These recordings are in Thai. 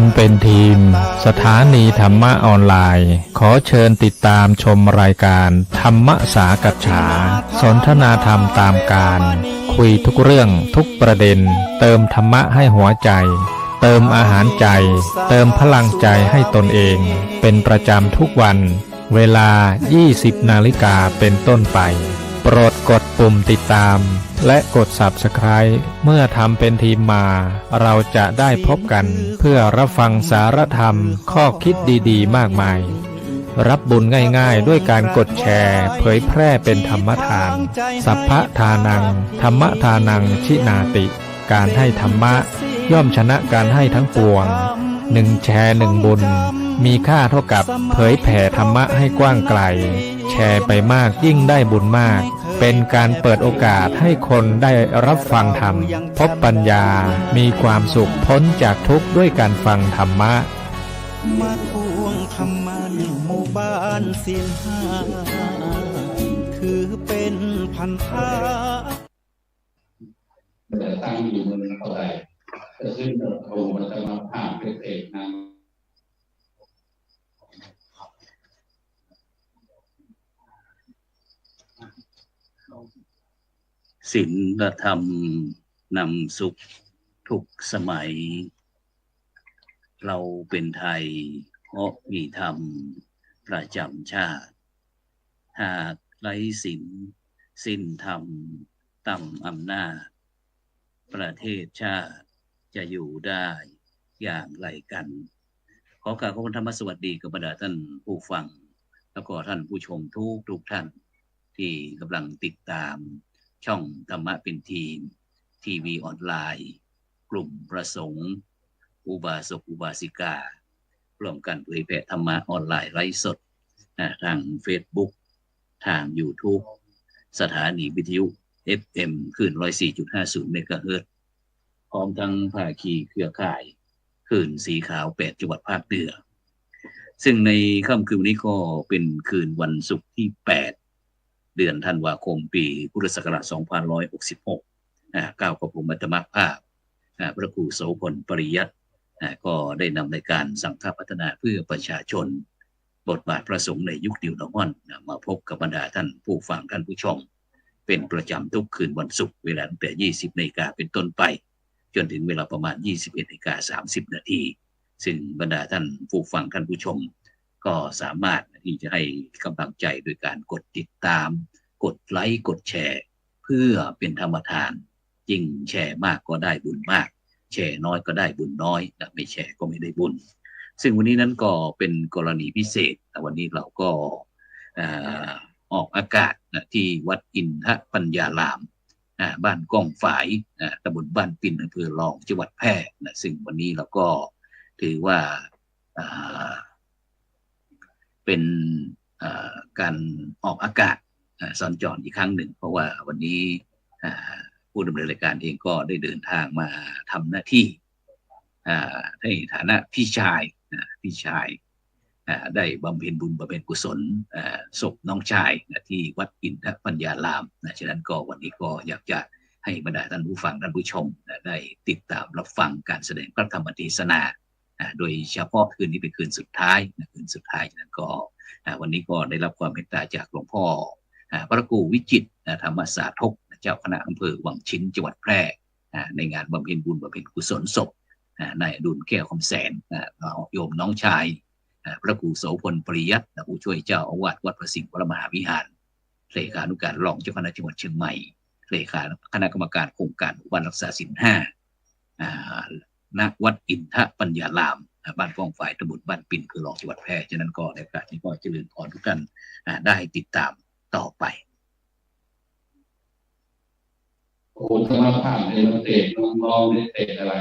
ำเป็นทีมสถานีธรรมะออนไลน์ขอเชิญติดตามชมรายการธรรมสากัจฉาสนทนาธรรมตามการคุยทุกเรื่องทุกประเด็นเติมธรรมะให้หัวใจเติมอาหารใจเติมพลังใจให้ตนเองเป็นประจำทุกวันเวลา 20 นาฬิกาเป็นต้นไปโปรดกดปุ่มติดตามและกด Subscribe เมื่อทำเป็นทีมมาเราจะได้พบกันเพื่อรับฟังสารธรรมข้อคิดดีๆมากมายรับบุญง่ายๆด้วยการกดแชร์เผยแพร่เป็นธรรมทานสัพพทานังธรรมทานังชินาติการให้ธรรมะย่อมชนะการให้ทั้งปวง1แชร์1บุญมีค่าเท่ากับเผยแผ่ธรรมะให้กว้างไกลแชร์ไปมากยิ่งได้บุญมากเป็นการเปิดโอกาสให้คนได้รับฟังธรรมพบปัญญามีความสุขพ้นจากทุกข์ด้วยการฟังธรรมะมาทวงธรรมะหนึ่งหมู่บ้านศีลห้าถือเป็นพันธะแต่ตั้งอยู่เมืองเท่าไหร่จะขึ้นโรงมันจะมาผ่านเป็นเอกนางศีลธรรมนำสุขทุกสมัยเราเป็นไทยเพราะมีธรรมประจำชาติหากไร้ศีลสิ้นธรรมต่ำอำนาจประเทศชาติจะอยู่ได้อย่างไรกันขอกราบขอบคุณธรรมสวัสดีกับบรรดาท่านผู้ฟังแล้วก็ท่านผู้ชมทุกท่านที่กำลังติดตามช่องธรรมะเป็นทีมทีวีออนไลน์กลุ่มประสงค์อุบาสกอุบาสิการ่วมกันเผยแผ่ธรรมะออนไลน์ไลฟ์สดทาง Facebook ทาง YouTube สถานีวิทยุ FM คลื่น 104.50 เมกะเฮิรตซ์พร้อมทั้งภาคีเครือข่ายคลื่นสีขาว8จังหวัดภาคเหนือซึ่งในค่ำคืนนี้ก็เป็นคืนวันศุกร์ที่8เดือนธันวาคมปีพุทธศักราช2566ก้าวกับผมอัตมภาพพระครูโสพลปริยัติก็ได้นำรายการสังฆพัฒนาเพื่อประชาชนบทบาทพระสงฆ์ในยุคนิวนอร์มอนมาพบกับบรรดาท่านผู้ฟังท่านผู้ชมเป็นประจำทุกคืนวันศุกร์เวลาตั้งแต่ 20 นาฬิกาเป็นต้นไปจนถึงเวลาประมาณ 21:30 นาทีซึ่งบรรดาท่านผู้ฟังท่านผู้ชมก็สามารถที่จะให้กำลังใจโดยการกดติดตามกดไลค์กดแชร์เพื่อเป็นธรรมทานยิ่งแชร์มากก็ได้บุญมากแชร์น้อยก็ได้บุญน้อยไม่แชร์ก็ไม่ได้บุญซึ่งวันนี้นั้นก็เป็นกรณีพิเศษแต่วันนี้เราก็ออกอากาศที่วัดอินทปัญญารามบ้านก้องฝายตำบลบ้านปิ่นอำเภอรองจังหวัดแพร่ซึ่งวันนี้เราก็ถือว่าเป็นการออกอากาศสัญจรอีกครั้งหนึ่งเพราะว่าวันนี้ผู้ดำเนินรายการเองก็ได้เดินทางมาทำหน้าที่ในฐานะพี่ชายได้บำเพ็ญบุญบำเพ็ญกุศลศพน้องชายที่วัดอินทปัญญารามฉะนั้นก็วันนี้ก็อยากจะให้บรรดาท่านผู้ฟังท่านผู้ชมได้ติดตามรับฟังการแสดงพระธรรมเทศนาโดยเฉพาะคืนนี้เป็นคืนสุดท้ายฉะนั้นก็วันนี้ก็ได้รับความเมตตาจากหลวงพ่อพระครูวิจิตรธรรมสาธกเจ้าคณะอำเภอวังชิ้นจังหวัดแพร่ในงานบำเพ็ญบุญบำเพ็ญกุศลศพนายอดุลแก้วคำแสนโยมน้องชายพระครูโสพลปริยัติผู้ช่วยเจ้าอาวาสวัดพระสิงห์วรมหาวิหารเลขานุการรองเจ้าคณะจังหวัดเชียงใหม่เลขาคณะกรรมการโครงการวันรักษาศีล5ณวัดอินทปัญญารามบ้านกองฝ่ายตำบลบ้านปิ่นคือรองจังหวัดแพร่ฉะนั้นก็ในโอกาสนี้ก็เจริญพรทุกท่านได้ติดตามต่อไปโอ้ธรรมภาพในประเทศน้องๆในเตะอะไร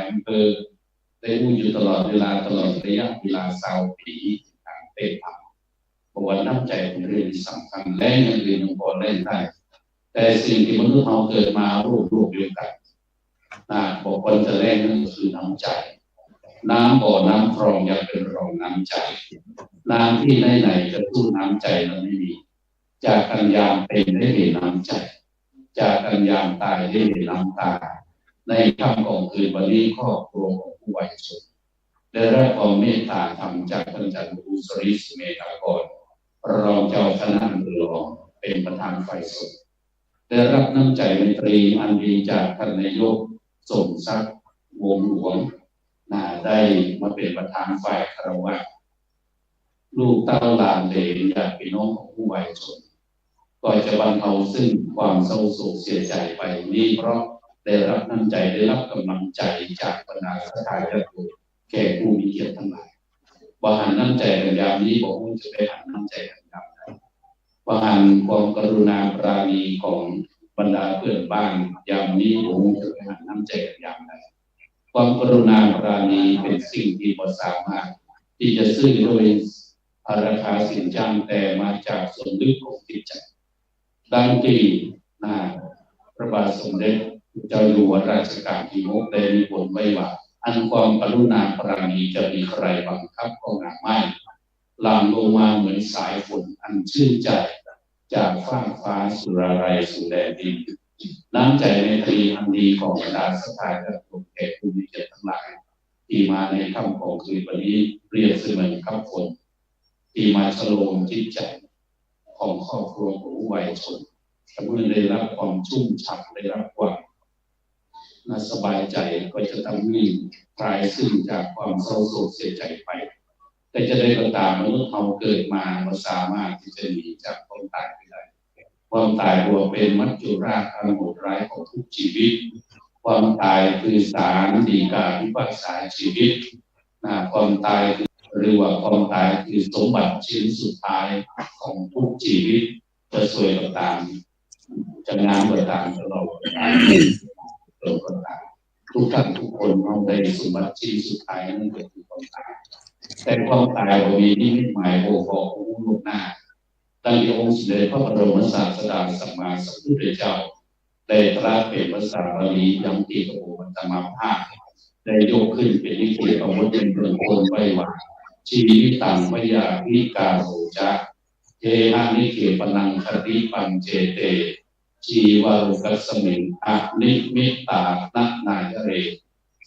ได้พูดอยู่ตลอดเวลาตลอดระยะเวลา20 ปีทางเตะผับเพราะว่าน้ำใจเป็นเรื่องสำคัญและเงินเดือนของคนเล่นได้แต่สิ่งที่มนุษย์เราเกิดมารูปเดียวกันบอกคนจะแรกนั่นก็คือน้ำใจน้ำบ่อน้ำคลองอยากเป็นรองน้ำใจน้ำที่ไหนๆจะพูดน้ำใจเราไม่มีจากกันยามเป็นได้เห็นน้ำใจจากกันยามตายได้เห็นน้ำตาในค่ำของคืนวันนี้ครอบครัวของผู้วายชน ได้รับความเมตตาธรรมจากท่านอาจารย์อุสริสเมตากรรองเจ้าคณะอำเภอรองเป็นประธานฝ่ายสงฆ์ได้รับน้ำใจไมตรีอันดีจากท่านนายกสมศักดิ์วงศ์หลวงได้มาเป็นประธานฝ่ายคารวะลูกเต้าหลานเหลนญาติพี่น้องของผู้วัยชนก็จะบรรเทาซึ่งความเศร้าโศกเสียใจไปนี้เพราะได้รับน้ำใจได้รับกำลังใจจากบรรดาสถาญาติแก่ผู้มีเกียรติทั้งหลายว่าหันน้ำใจกันยามนี้บอกว่าจะไปหันน้ำใจกันยามใดว่าหันความกรุณาปราณีของบรรดาเพื่อนบ้านยามนี้ผมจะไปหันน้ำใจกันยามใดความกรุณาปราณีเป็นสิ่งที่บ่สามารถที่จะซื้อโดยราคาสินจ้างแต่มาจากส่วนลึกของจิตใจดังที่พระบาทสมเด็จเจ้าอยู่หัวรัชกาลที่ 6ได้มีบทไว้ว่าอันความกรุณาปราณีจะมีใครบังคับก็หาไม่หลั่งลงมาเหมือนสายฝนอันชื่นใจจากฟ้ากฟ้าสุราไรสู่แดนดินน้ำใจในตรีอันดีของบรรดาสถาญาติแก่ผู้มีเกียรติทั้งหลายที่มาในค่ำของคืนวันนี้เปรียบเสมือนค่ำฝนที่มาฉลองจิตใจของครอบครัวของผู้วัยชนเมื่อได้รับความชุ่มฉ่ำได้รับความสบายใจก็จะทำให้คลายซึ่งจากความเศร้าโศกเสียใจไปแต่จะได้ก็ตามมนุษย์เราเกิดมาเราสามารถที่จะหนีจากความตายไปได้ความตายรวมเป็นมัจจุราชอันโหดร้ายของทุกชีวิตความตายคือศาลฎีกาพิพากษาชีวิตความตายหรือว่าความตายคือสมบัติชิ้นสุดท้ายของทุกชีวิตจะสวยก็ตามจะงามก็ตามตลอดก็ตามทุกท่านทุกคนต้องได้สมบัติชิ้นสุดท้ายนั่นก็คือความตายแต่ความตายเรามีนิมิตหมายบอกของลูกหน้าตั้งที่องค์สมเด็จพระบรมศาสดาสัมมาสัมพุทธเจ้าได้ตรัสเป็นภาษาบาลียังที่พระองค์ธรรมภาคได้ยกขึ้นเป็นนิเทศเอาไว้เป็นเรื่องคนไว้ว่าชีวิตตังพยาวิกาโรจะเทหานิเขปนังคติปัญเจเตชีวารุกัสมิงอนิมิตานันายเร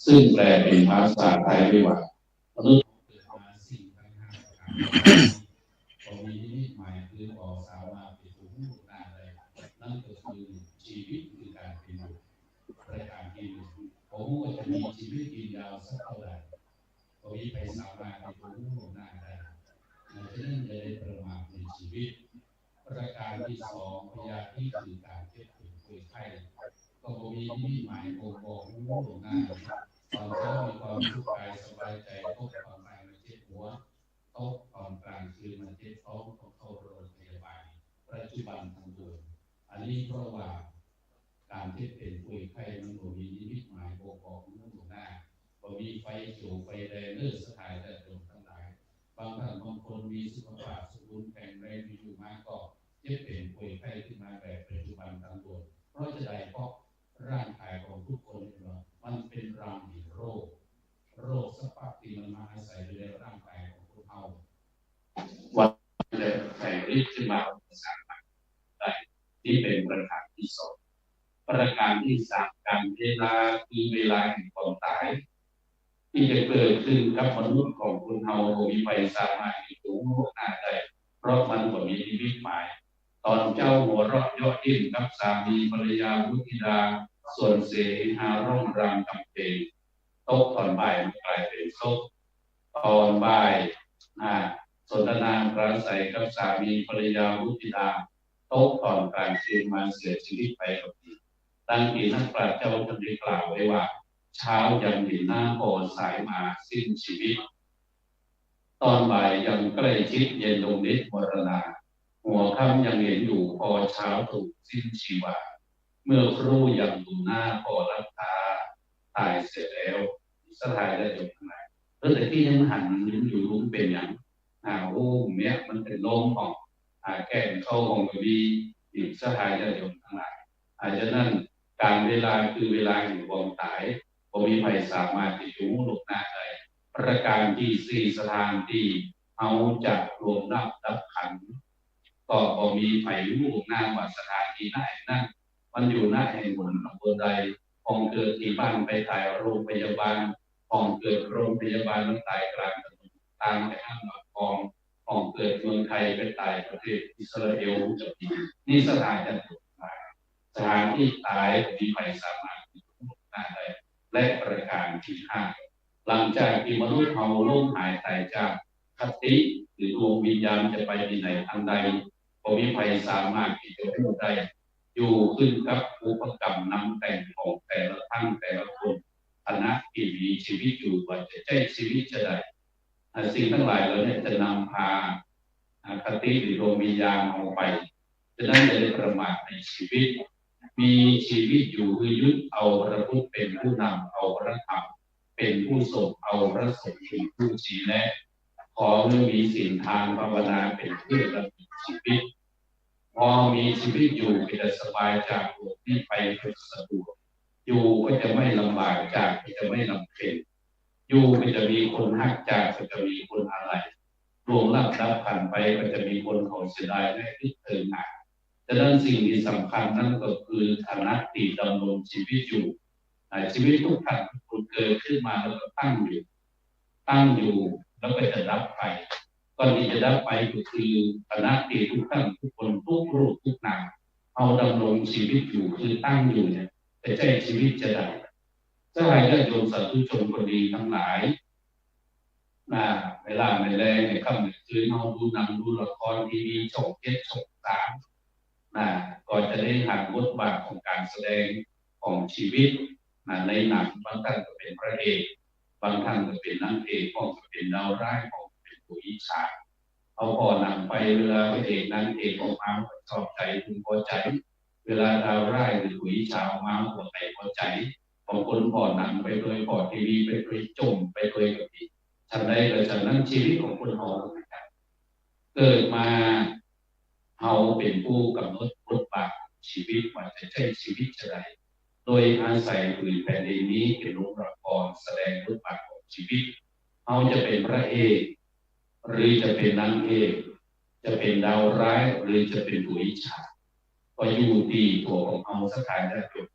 ซึ่งแปลเป็นภาษาไทยไว้ว่ามนุษย์มีนิมิตหมายคือออกสาวมาเป็นผู้รู้หน้าใดนั่นก็คือชีวิตคือการเป็นอยู่ประการที่หนึ่งผมว่าจะมีชีวิตยืนยาวสักเท่าไหร่ผมมีไปสาวมาเป็นผู้รู้หน้าใดนั่นจะนั่นจะได้ประมาทในชีวิตประการที่สองพยาธิคือการเจ็บป่วยไข้ก็มีนิมิตหมายบ่งบอกรู้หน้าตอนเช้ามีความสุขกายสบายใจตกตอนบ่ายมาเจ็บหัวตกตอนกลางคืนมาเจ็บท้องต้องเข้าโรงพยาบาลปัจจุบันทั้งตัวอันนี้เพราะว่าการเจ็บเป็นป่วยไข้มันบ่มีนิมิตหมายบ่งบอกรู้หน้าบ่มีไฟเขียวไฟแดงเลือดสายแต่ตรงทั้งหลายบางท่านบางคนมีสุขภาพสมบูรณ์แข็งแรงมีอยู่มากก็เจ็บเป็นป่วยไข้ขึ้นมาแบบปัจจุบันทั้งตัวเพราะจะได้เพราะร่างกายของทุกคนมันเป็นรังแห่งโรคสภาพที่มันมาอาศัยอยู่ในร่างกายของพวกเราวันเลยแข่งฤทธิ์ขึ้นมาสามารถได้ที่เป็นประการที่สองประการที่สามการเวลาคือเวลาแห่งความตายที่จะเกิดขึ้นกับมนุษย์ของคนเรามีไปสามารถที่จะรู้หน้าได้เพราะมันก็มีนิมิตหมายตอนเจ้าหัวเราะยอดยิ่งกับสามีภรรยาบุตรธิดาส่วนเสหาร่องรำกำเพลงโต๊ะตอนบ่ายกลายเป็นโต๊ะตอนบ่ายสนทนาปราศัยกับสามีภรรยาบุตรธิดาโต๊ะตอนกลางคืนมาเสียชีวิตไปกับที่ดังที่นักปราชญ์เจ้าท่านได้กล่าวไว้ว่าเช้ายังเห็นหน้าโอนสายมาสิ้นชีวิตตอนบ่ายยังใกล้ชิดเย็นลงนิดมรณาหัวค่ำยังเห็นอยู่พอเช้าถูกสิ้นชีวาเมื่อครู่ยังดูหน้าพอรับตาตายเสร็จแล้วสถายได้จบทั้งหลายแต่ที่ยังหันลิ้นอยู่รุ้งเป็นอย่างโอ้เนี้ยมันเป็นลมของแก้เข้าของดีอีกสถายได้จบทั้งหลายอาจจะนั่นการเวลาคือเวลาแห่งความตายบ่มีใครสามารถที่จะรู้หลบหน้าได้ประการที่สี่สถานที่เอาจากรวมดับขันก็บ่มีใครรู้หลบหน้าว่าสถานที่ไหนนั่นมันอยู่หน้าแห่งบนอำเภอใดของเกิดที่บ้านไปถ่ายโรงพยาบาล ห้องเกิดโรงพยาบาลมันตายกลางถนนตามไปห้างหมากกองห้องเกิดเมืองไทยไปตายประเทศอิสราเอลจะดีนี่สถานที่สถานที่ตายมีใครสามารถที่จะพูดได้และประการที่ห้าหลังจากที่มนุษย์เราล่มหายตายจากคติหรือดวงวิญญาณจะไปที่ไหนทางใดก็มีใครสามารถที่จะพูดได้อยู่ขึ้นกับอุปกรรมนำแต่งของแต่ละท่านแต่ละคนคณะที่มีชีวิตอยู่ว่าจะใช้ชีวิตจะได้สิ่งทั้งหลายเหล่านี้จะนำพาคติหรือดวงวิญญาณเอาไปจะนั้นจะได้ประมาทในชีวิตมีชีวิตอยู่คือยึดเอาพระพุทธเป็นผู้นำเอาพระธรรมเป็นผู้ส่งเอาพระสงฆ์เป็นผู้ชี้แนะขอเมื่อมีสิ่งทางภาวนาเป็นเพื่อดำเนินชีวิตพอมีชีวิตอยู่ก็จะสบายจากโลกนี้ไปก็สะดวกอยู่ก็จะไม่ลำบากจากก็จะไม่ลำเค็ญอยู่ก็จะมีคนฮักจากก็จะมีคนอะไรรวมรับผ่านไปก็จะมีคนเขาเสียดายและที่เติมหนักดังนั้นสิ่งที่สำคัญนั่นก็คือฐานะที่ดำรงชีวิตอยู่ชีวิตทุกท่านคุณเกิดขึ้นมาแล้วก็ตั้งอยู่แล้วก็จะดับไปก่อนที่จะดับไปก็คือฐานะที่ทุกท่านทุกคนทุกรูปทุกนามเอาดำรงชีวิตอยู่คือตั้งอยู่เนี่ยแต่ใจชีวิตจะได้ถ้าใครก็โยมสาธุชนคนดีทั้งหลายเวลาในแรงในค่ำในคืนเราดูหนังดูละครทีวีช่อง7 ช่อง 3ก็จะได้หันบทบาทของการแสดงของชีวิตในหนังบางท่านก็เป็นพระเอกบางท่านก็เป็นนางเอกบางก็เป็นดาวร้ายบางก็เป็นผู้อิจฉาเอาพอหนังไปเวลาพระเอกนางเอกออกมาชอบใจพึงพอใจเวลาดาวร้ายหรือผู้อิจฉาออกมาหัวใจพอใจบางคนพอหนังไปโดยพอทีวีไปโดยจมไปโดยกับที่ฉันได้เลยฉันนั้นชีวิตของคนเราเกิดมาเราเป็นผู้กำหนดบทบาทชีวิตว่าจะใช้ชีวิตจะได้โดยอาศัยผืนแผ่นดินนี้เป็นโรงละครแสดงบทบาทของชีวิตเราจะเป็นพระเอกหรือจะเป็นนางเอกจะเป็นดาวร้ายหรือจะเป็นผู้อิจฉาก็อยู่ที่ตัวของเราสักการได้จบ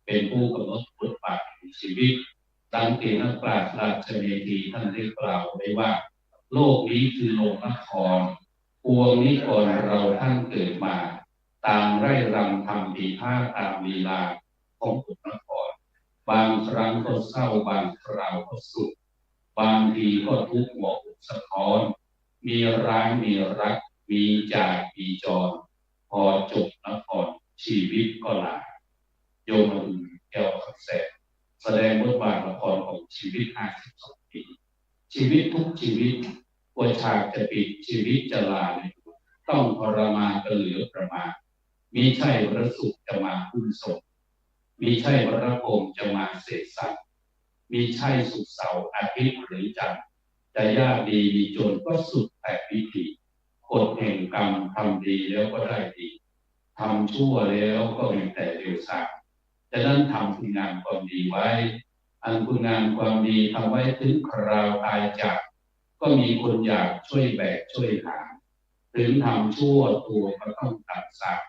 เป็นผู้กำหนดบทบาทของชีวิตดังที่นักปราชญ์ราชเมธีท่านได้กล่าวไว้ว่าโลกนี้คือโรงละครปวงนี้ก่อนเราท่านเกิดมาตามไร่รำทำดีท่าตามลีลาของบทละครบางครั้งก็เศร้าบางคราวก็สุขบางทีก็ทุกข์หมอกสะท้อนมีร้ายมีรักมีจากมีจรพอจบละครชีวิตก็ลาโยมแก้วคำแสงแสดงบทบาทละครของชีวิต52 ปีชีวิตทุกชีวิตกว่าฉากจะปิดชีวิตจะลาต้องทรมานกันเหลือประมาณมิใช่พระสุขจะมาคุ้นส่งมิใช่พระพรหมจะมาเสกสรรมิใช่สุขเสาร์อาทิตย์หรือจันทร์จะยากดีมีจนก็สุดแต่วิธีกฎแห่งกรรมทำดีแล้วก็ได้ดีทำชั่วแล้วก็มีแต่เร็วสายจะนั้นทำคุณงามความดีไว้อันคุณงามความดีทำไว้ถึงคราวตายจากก็มีคนอยากช่วยแบกช่วยหาถึงทำชั่วตัวก็ต้องตัดสาบ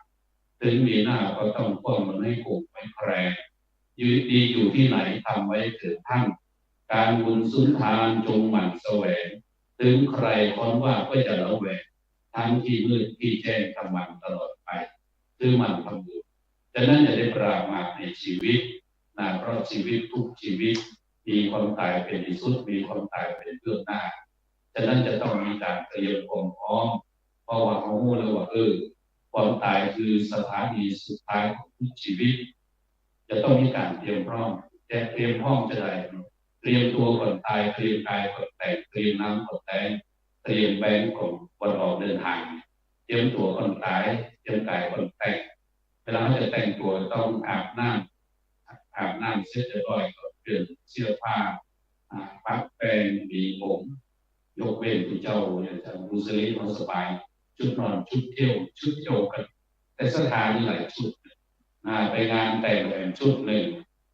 ถึงมีหน้าก็ต้องป้องมันให้โกงไม่แคร์ยืดดีอยู่ที่ไหนทำไว้เถิดท่านการบุญสุนทานจงหมั่นแสวงถึงใครค้นว่าก็จะละแวงทั้งที่มืดที่แจ้งทำมันตลอดไปคือมันทำบุญดังนั้นจะได้ปรามาสในชีวิตเพราะชีวิตทุกชีวิตมีความตายเป็นที่สุดมีความตายเป็นเบื้องหน้าดังนั้นจะต้องมีการเตรียมความพร้อมเพราะว่าเขาพูดแล้วว่าความตายคือสถานีสุดท้ายของทุกชีวิตจะต้องมีการเตรียมพร้อมแต่เตรียมพร้อมจะได้เตรียมตัวก่อนตายเตรียมกายก่อนแต่งเตรียมน้ำก่อนแต่งเตรียมแบงก์ก่อนวันออกเดินทางเตรียมตัวก่อนตายเตรียมกายก่อนแต่งเวลาจะแต่งตัวต้องอาบน้ำเสร็จเรียบร้อยก็เปลี่ยนเสื้อผ้าปักแปรงมีผมยกเว้นที่เจ้ามุสลิมเขาสบายชุดนอนชุดเที่ยวกันแต่สถานหลายชุดไปงานแต่งแบบชุดหนึ่ง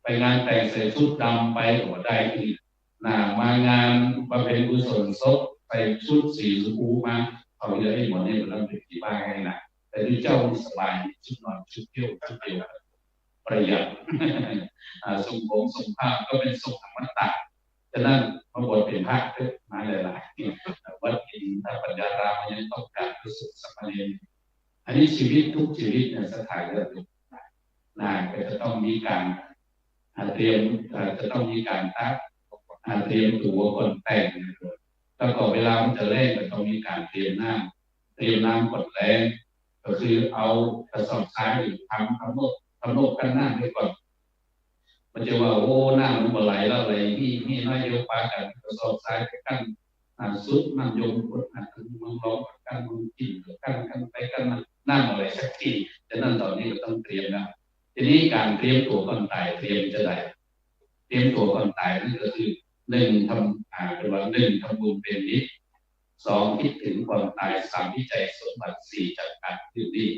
ไปงานแต่งใส่ชุดดำไปก็ได้อีกมางานประเพณีกุศลศพใส่ชุดสีชมพูมาเขาจะให้หมดนี่มันเป็นที่บ้านให้นะแต่ที่เจ้าสบายชุดนอนชุดเที่ยวประหยัดทรงผมทรงผ้าก็เป็นทรงธรรมะ ฉะนั้นพระบทเป็นพระมาหลายๆวัดอินทปัญญารามยังต้องการประสบสัมมาเนรอันนี้ชีวิตทุกชีวิตในสถานเรื่องก็จะต้องมีการเตรียมจะต้องมีการเตรียมตัวคนแต่งแล้วก็เวลามันจะแรงก็ต้องมีการเตรียมน้ำก่อนแรงก็คือเอากระสอบทรายหรือทำโลกกันน้ำไว้ก่อนมันจะว่าโอ้น้ำมันบ่ไหลแล้วอะไรนี่น้อยเดียวปากันกระสอบทรายกันซุปน้ำยมคนมันร้องกันมันกินกันไปกันน้ำอะไรสักทีฉะนั้นตอนนี้ก็ต้องเตรียมนะทีนี้การเตรียมตัวก่อนตายเตรียมจะได้เตรียมตัวก่อนตายนั่นก็คือ1ทำบุญเป็นนิจ2คิดถึงความตาย3วิจัยสมบัติ4จัดการพื้นที่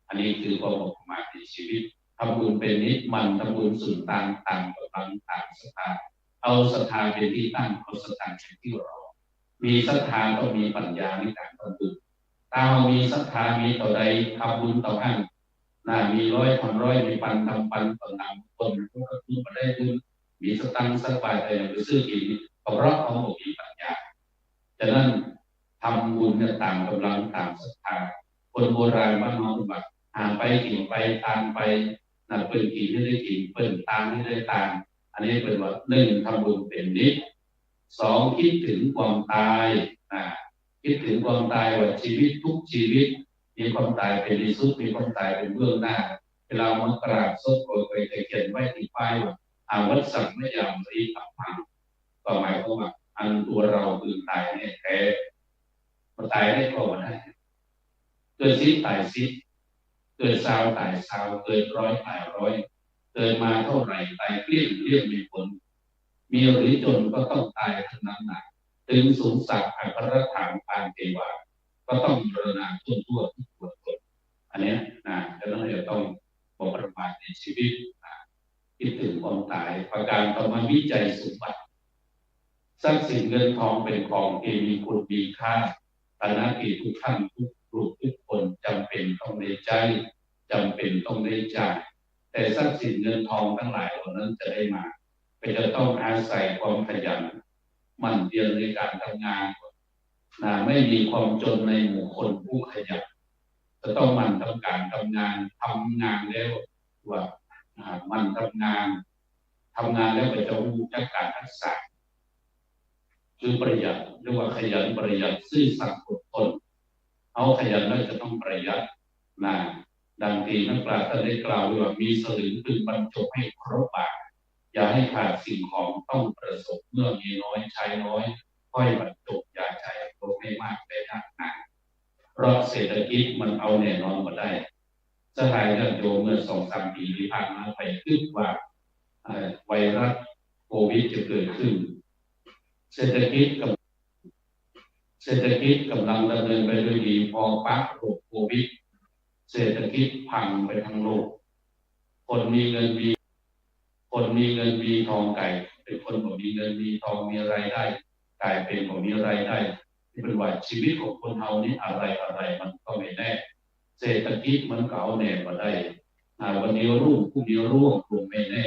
อันนี้คือความหมกหมายในชีวิตทำบุญเป็นนิจมันทำบุญสุนต่างกำลังต่างศรัทธาเอาศรัทธาเป็นที่ตั้งเอาศรัทธาเป็นที่รอมีศรัทธาต้องมีปัญญาในการทำบุญถ้าเรามีศรัทธามีต่อใดทำบุญต่อกันมี100 มีปันต่อนำคนก็คือมาได้บุญมีสตังค์สักบาทแต่ยังไปซื้อกินเพราะเขามีปัญญาฉะนั้นทำบุญเนี่ยต่างกำลังต่างศรัทธาคนโบราณบ้านเราแบบห่างไปกิ่งไปตามไปเปิดกิ่งไม่ได้กิ่งเปิดตามไม่ได้ตามอันนี้เป็นว่า1ทำบุญเป็นนิจ2คิดถึงความตายคิดถึงความตายว่าชีวิตทุกชีวิตมีความตายเป็นที่สุดมีความตายเป็นเบื้องหน้าเวลามากราบศพไปเขียนไว้ที่ป้ายว่าวัดสังไม่ยามรีตับพังก็หมายความว่าอันตัวเราคือตายเนี่ยแท้มันตายได้ก็ว่าได้เกิดซิตายซิเกิดซาวตายซาวเกิดร้อยตายร้อยเกิดมาเท่าไหร่ตายเกลี้ยงมีผลมีหรือจนก็ต้องตายทั้งนั้นนะถึงสูงสักอัครฐานปานเทวาก็ต้องเจริญนาทุกคนอันนี้จะต้องบอกประมาทในชีวิตคิดถึงความตายประการต่อมาวิจัยสมบัติทรัพย์สินเงินทองเป็นของที่มีคุณมีค่าฐานะที่ทุกท่านทุกรูปทุกคนจำเป็นต้องได้ใจจำเป็นต้องได้จ่ายแต่ทรัพย์สินเงินทองทั้งหลายเหล่านั้นจะได้มาก็จะต้องอาศัยความขยันหมั่นเพียรในการทำงานไม่มีความจนในหมู่คนผู้ขยันจะต้องหมั่นทำการทำงานแล้วว่ามันทำงานแล้วไปจะรู้จักการทักษะคือประหยัดเรียกว่าขยันประหยัดซื่อสัตย์อดทนเอาขยันแล้วจะต้องประหยัดดังที่นักปราชญ์ท่านได้กล่าวว่ามีสลึงพึงบรรจบให้ครบบาทอย่าให้ขาดสิ่งของต้องประสบเมื่อมีน้อยใช้น้อยค่อยบรรจบอย่าใช้โดยไม่มากแต่หนักเพราะเศรษฐกิจมันเอาแน่นอนมาได้สถานการณ์โยเมื่อ2-3 ปีที่ผ่านมาไปคิดว่าไวรัสโควิดจะเกิดขึ้นเศรษฐกิจกำลังดำเนินไปด้วยดีพอปั๊บโรคโควิดเศรษฐกิจพังไปทั้งโลกคนมีเงินมีทองไก่เป็นคนบ่มีเงินมีทองมีรายได้กลายเป็นบ่มีรายได้ที่เป็นว่าชีวิตของคนเฮานี้อะไรมันก็ไม่แน่เศรษฐกิจมันก็เอาแน่มาได้วันนี้รุ่งพรุ่งนี้ร่วงลงไม่แน่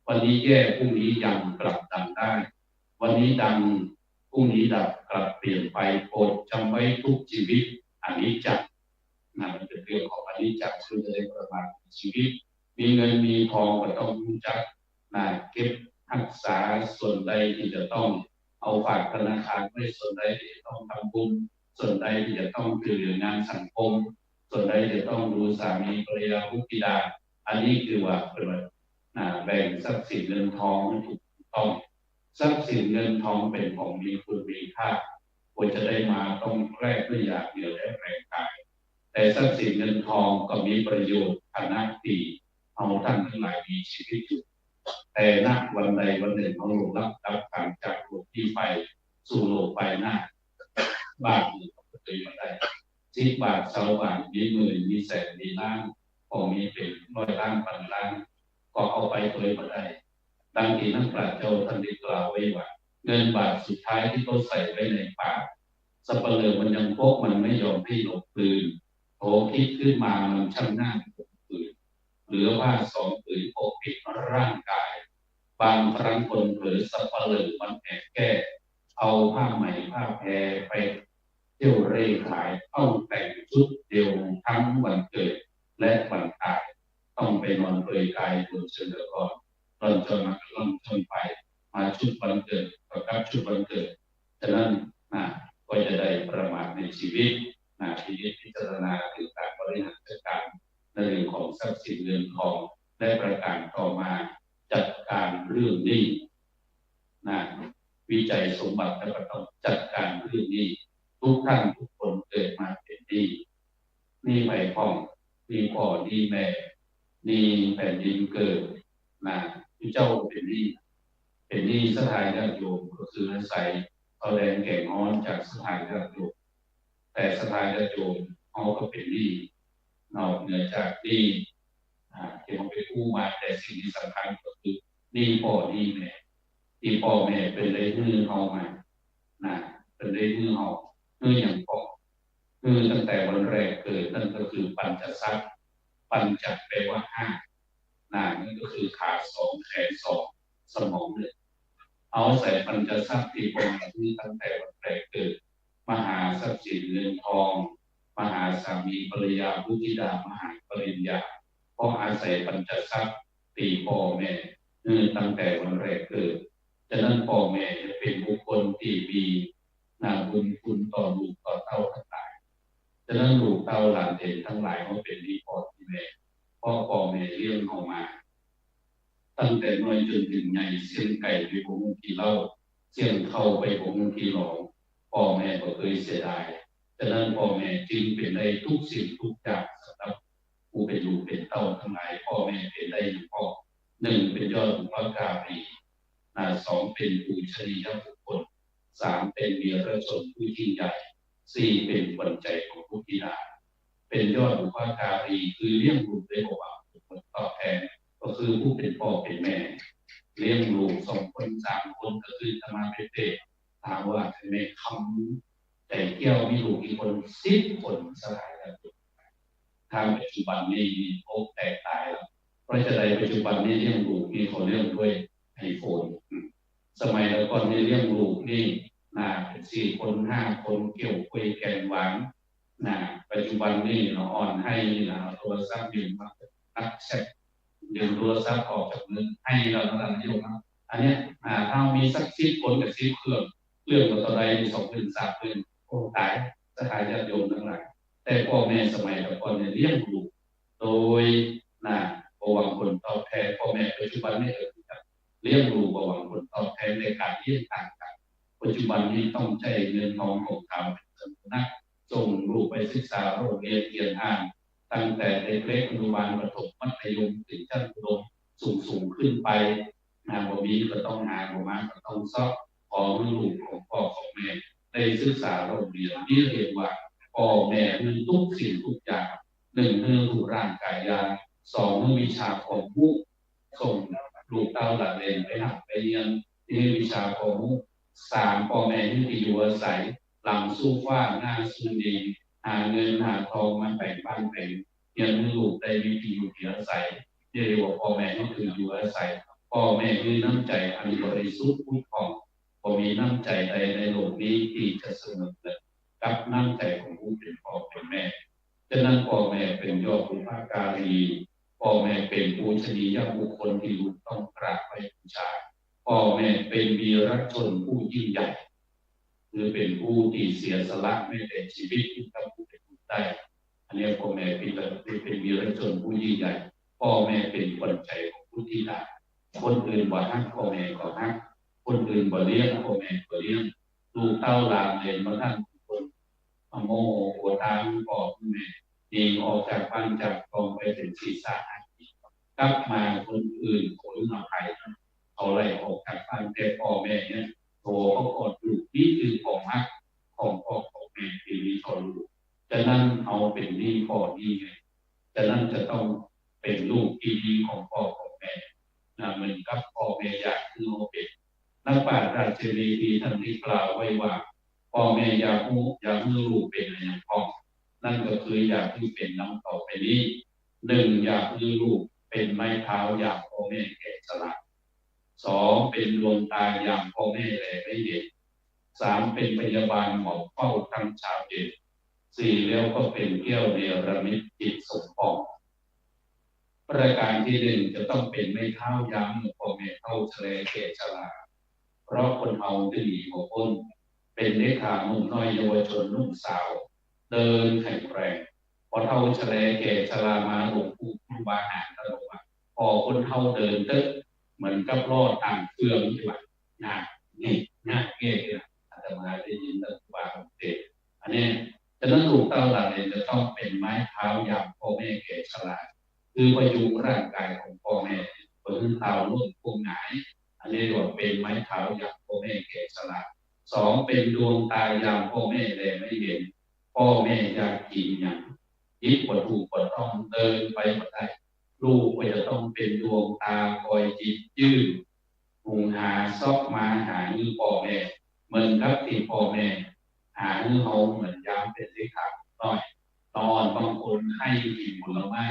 วันนี้แย่พรุ่งนี้ยังกลับดังได้วันนี้ดังพรุ่งนี้ดับกลับเปลี่ยนไปโปรดจำไว้ทุกชีวิตอนิจจ์มันเป็นเรื่องของอนิจจ์คือในประมาณชีวิตมีเงินมีทองก็ต้องรู้จักเก็บรักษาส่วนใดที่จะต้องเอาฝากธนาคารไว้ส่วนใดที่จะต้องทำบุญส่วนใดที่จะต้องช่วยเหลืองานสังคมส่วนใดจะต้องดูสามีภรรยาบุตรธิดาอันนี้คือว่าเป็นแบ่งทรัพย์สินเงินทองถูกต้องทรัพย์สินเงินทองเป็นของมีคุณมีค่าควรจะได้มาต้องแลกด้วยหยาดเหงื่อและแรงกายแต่ทรัพย์สินเงินทองก็มีประโยชน์ฐานะที่เอาท่านทั้งหลายมีชีวิตอยู่แต่ณวันใดวันหนึ่งเขาหลงรับการจากโลกที่ไปสู่โลกไปหน้าบาทหนึ่งก็เคยมาได้10 บาท20 บาทมีหมื่นมีแสนมีล้านก็มีเป็น100 ล้านพันล้านก็เอาไปเคยมาได้ดังที่นักปราชญ์เจ้าท่านได้กล่าวไว้ว่าเงินบาทสุดท้ายที่เขาใส่ไว้ในปากสัปเหร่อมันยังพกมันไม่ยอมให้หลบปืนโถคิดขึ้นมามันช่างน่าหลบปืนเหลือว่า2 ปืนปกปิดร่างกาย บางครั้งคนเผลอสับปะเหร่อมันแอบแก้เอาผ้าไหมผ้าแพรไปเที่ยวเร่ขายต้องแต่งชุดเดียวทั้งวันเกิดและวันตายต้องไปนอนเปลือยกายบนเชิงตะกอนร่อนจนมาร่อนจนไปมาชุดวันเกิดกับชุดวันเกิดฉะนั้นก็จะได้ประมาทในชีวิตพิจารณาถึงการบริหารจัดการในเรื่องของทรัพย์สินเงินทองและประการต่อมาจัดการเรื่องหนี้วิจัยสมบัติและก็ต้องจัดการเรื่องหนี้ทุกท่านทุกคนเกิดมาเป็นหนี้ไม่พ้องหนี้พ่อหนี้แม่หนี้แผ่นดินเกิดที่เจ้าเป็นหนี้สถานญาติโยมก็คืออาศัยเอาแรงแก่งอ้อนจากสถานญาติโยมแต่สถานญาติโยมเขาก็เป็นหนี้นอกเหนือจากหนี้ที่เขาไปกู้มาแต่สิ่งที่สำคัญก็คือหนี้พ่อหนี้แม่ที่พ่อแม่เป็นเลยมือเขามาเป็นเลยมือเขามืออย่างพ่อมือตั้งแต่วันแรกเกิดนั่นก็คือปัญจทรัพย์ปัญจแปลว่าห้านั่นก็คือขาสองแขนสองสมองเลยเอาใส่ปัญจทรัพย์ที่เป็นที่ตั้งแต่วันแรกเกิดมหาทรัพย์สินเงินทองมหาสามีภรรยาบุตรธิดามหาปริญญาเพราะอาศัยปัญจทรัพย์ตีพ่อแม่ตั้งแต่วันแรกเกิดฉะนั้นพ่อแม่จะเป็นบุคคลที่มีบุญคุณต่อลูกต่อเต้าทั้งหลายฉะนั้นลูกเต้าหลานเด็กทั้งหลายเขาเป็นที่พ่อที่แม่พ่อแม่เลี้ยงเขามาตั้งแต่น้อยจนถึงใหญ่เสี่ยงไก่ไปบงที่เล่าเสี่ยงเข้าไปบงที่หลองพ่อแม่ก็เคยเสียดายฉะนั้นพ่อแม่จึงเป็นได้ทุกสิ่งทุกอย่างสำหรับผู้เป็นลูกเป็นเต้าทั้งหลายพ่อแม่เป็นได้หนึ่งพ่อหนึ่งเป็นยอดบุพการีสองเป็นผู้ชนียบุคคลสามเป็นวีรชนผู้ยิ่งใหญ่สี่เป็นขวัญใจของผู้ธิดาเป็นยอดบุพการีคือเลี้ยงลูกได้บอกว่าผลตอบแทนก็คือผู้เป็นพ่อเป็นแม่เลี้ยงลูกสองคนสามคนก็คือธรรมะเป๊ะถามว่าทำไมคำแต่เกี่ยวมีลูกกี่คน10 คนสลายแล้วทางปัจจุบันนี้โอ้แตกตายแล้วเพราะฉะนั้นปัจจุบันนี้เลี้ยงลูกนี่เขาเลี้ยงด้วยไอโฟนสมัยแล้วก่อนนี่เลี้ยงลูกนี่เป็น4 คน5 คนเกี่ยวคุยแกนหวานปัจจุบันนี่เราอ่อนให้โทรศัพท์ยืมมานักแชทยืมโทรศัพท์ออกจากมือให้เราตอนนี้ลงมาอันนี้ถ้ามีสัก10 คนกับ10 เครื่องต่อใดมี2 คืน3 คืนโอ้ตายสถานญาติโยมทั้งหลายแต่พ่อแม่สมัยก่อนเนี่ยเลี้ยงลูกโดยประวังผลตอบแทนพ่อแม่ปัจจุบันนี่เลี้ยงลูกประวังผลตอบแทนในการเลี้ยงต่างกันปัจจุบันนี้ต้องใช้เงินทองของเขาเป็นสำนักส่งลูกไปศึกษาโรงเรียนเตรียมทางตั้งแต่เด็กๆอนุบาลประถมมัธยมถึงชั้นอุดมสูงขึ้นไปบ่มีก็ต้องหาบ่มาก็ต้องสอบขอให้ลูกของพ่อของแม่ได้ศึกษาโรงเรียนที่เรียกว่าพ่อแม่คือทุกสิ่งทุกอย่าง1คือรูปร่างกายยา2คือวิชาความรู้ส่งลูกเต้าหลานเลนไปหัดไปเรียนที่วิชาความรู้3พ่อแม่ที่อยู่อาศัยหลังสู้ฟ้าหน้าสู้ดีหาเงินหาทองมาแบ่งบ้านแบ่งเรียนลูกได้วิธีอยู่ที่อาศัยเรียกว่าพ่อแม่ก็คืออยู่อาศัยพ่อแม่คือน้ำใจอันบริสุทธิ์พุทธของบ่มีน้ำใจใดในโลกนี้ที่จะเสมอเลยกับน้ำใจของผู้เป็นพ่อเป็นแม่ฉะนั้นพ่อแม่เป็นยอดบุพการีพ่อแม่เป็นผู้ชนียบุคคลที่ลูกต้องกราบไหว้บูชาพ่อแม่เป็นวีรชนผู้ยิ่งใหญ่คือเป็นผู้ที่เสียสละไม่แต่ชีวิตที่ทำผู้เป็นผู้ได้อันนี้พ่อแม่เป็นวีรชนผู้ยิ่งใหญ่พ่อแม่เป็นคนใจของผู้ที่ได้คนอื่นบ่ฮักพ่อแม่ก็ฮักคนอื่นบ่เลี้ยงพ่อแม่ก็เลี้ยงลูกเต้าหลานเหลนมาทั้งคนโมโหทางพ่อแม่ดีออกจากบ้านจากกองไปเป็นศีรษะกลับมาคนอื่นคนมาใครเอาอะไรออกจากบ้านแต่พ่อแม่เนี่ยโตเขากอดลูกนี่คือของฮักของพ่อของแม่ที่มีต่อลูกฉะนั้นเอาเป็นนี่พ่อนี่ไงฉะนั้นจะต้องเป็นลูกที่ดีของพ่อของแม่เหมือนกับพ่อแม่อยากคือโมเป็นนักปราชญ์ราชนีที่ท่านได้กล่าวไว้ว่าพ่อแม่อยากให้ลูกเป็นอย่างพ่อนั่นก็คืออยากให้เป็นน้ำต่อไปนี้1อยากให้ลูกเป็นไม้เท้าอยากพ่อแม่แก่สละ 2เป็นดวงตายามพ่อแม่แลไม่เห็น3เป็นพยาบาลหมอเฝ้าทั้งชาวเย็น4แล้วก็เป็นแก้วเนรมิตจิตสมปองประการที่1จะต้องเป็นไม้เท้าย้ำพ่อแม่เท่าแฉลแก่ชราเพราะคนเฮาได้หนีหัวพ้นเป็นเด็กขาหนุ่มน้อยเยาวชนนุ่มสาวเดินแข็งแรงพอเท่าแฉลแก่ชรามาหลวงปู่ครูบาอาจารย์ตลอดพอคนเท่าเดินเตอะเหมือนกับรอดต่างเฟืองใช่ไหมหนักนี่หนักเงี้ยเนี่ยอาตมาได้ยินแล้วครูบาเทศอันนี้ฉะนั้นลูกเต้าหลานเนี่ยจะต้องเป็นไม้เท้ายามพ่อแม่แก่ชราคือพยุงร่างกายของพ่อแม่บนเท้าลุ่มพุงหงายอันนี้เรียกว่าเป็นไม้เท้ายามพ่อแม่แก่ชรา2เป็นดวงตายามพ่อแม่แลไม่เห็นพ่อแม่อยากกินอย่างยิบปวดหูปวดต้องเดินไปหมดได้ลูกก็จะต้องเป็นดวงตาคอยจิตยื่นหุงหาซอกมาหาเงินพ่อแม่เหมือนกับที่พ่อแม่หาเงินเขาเหมือนยามเป็นสิขาน้อยตอนบางคนให้กินผลไม้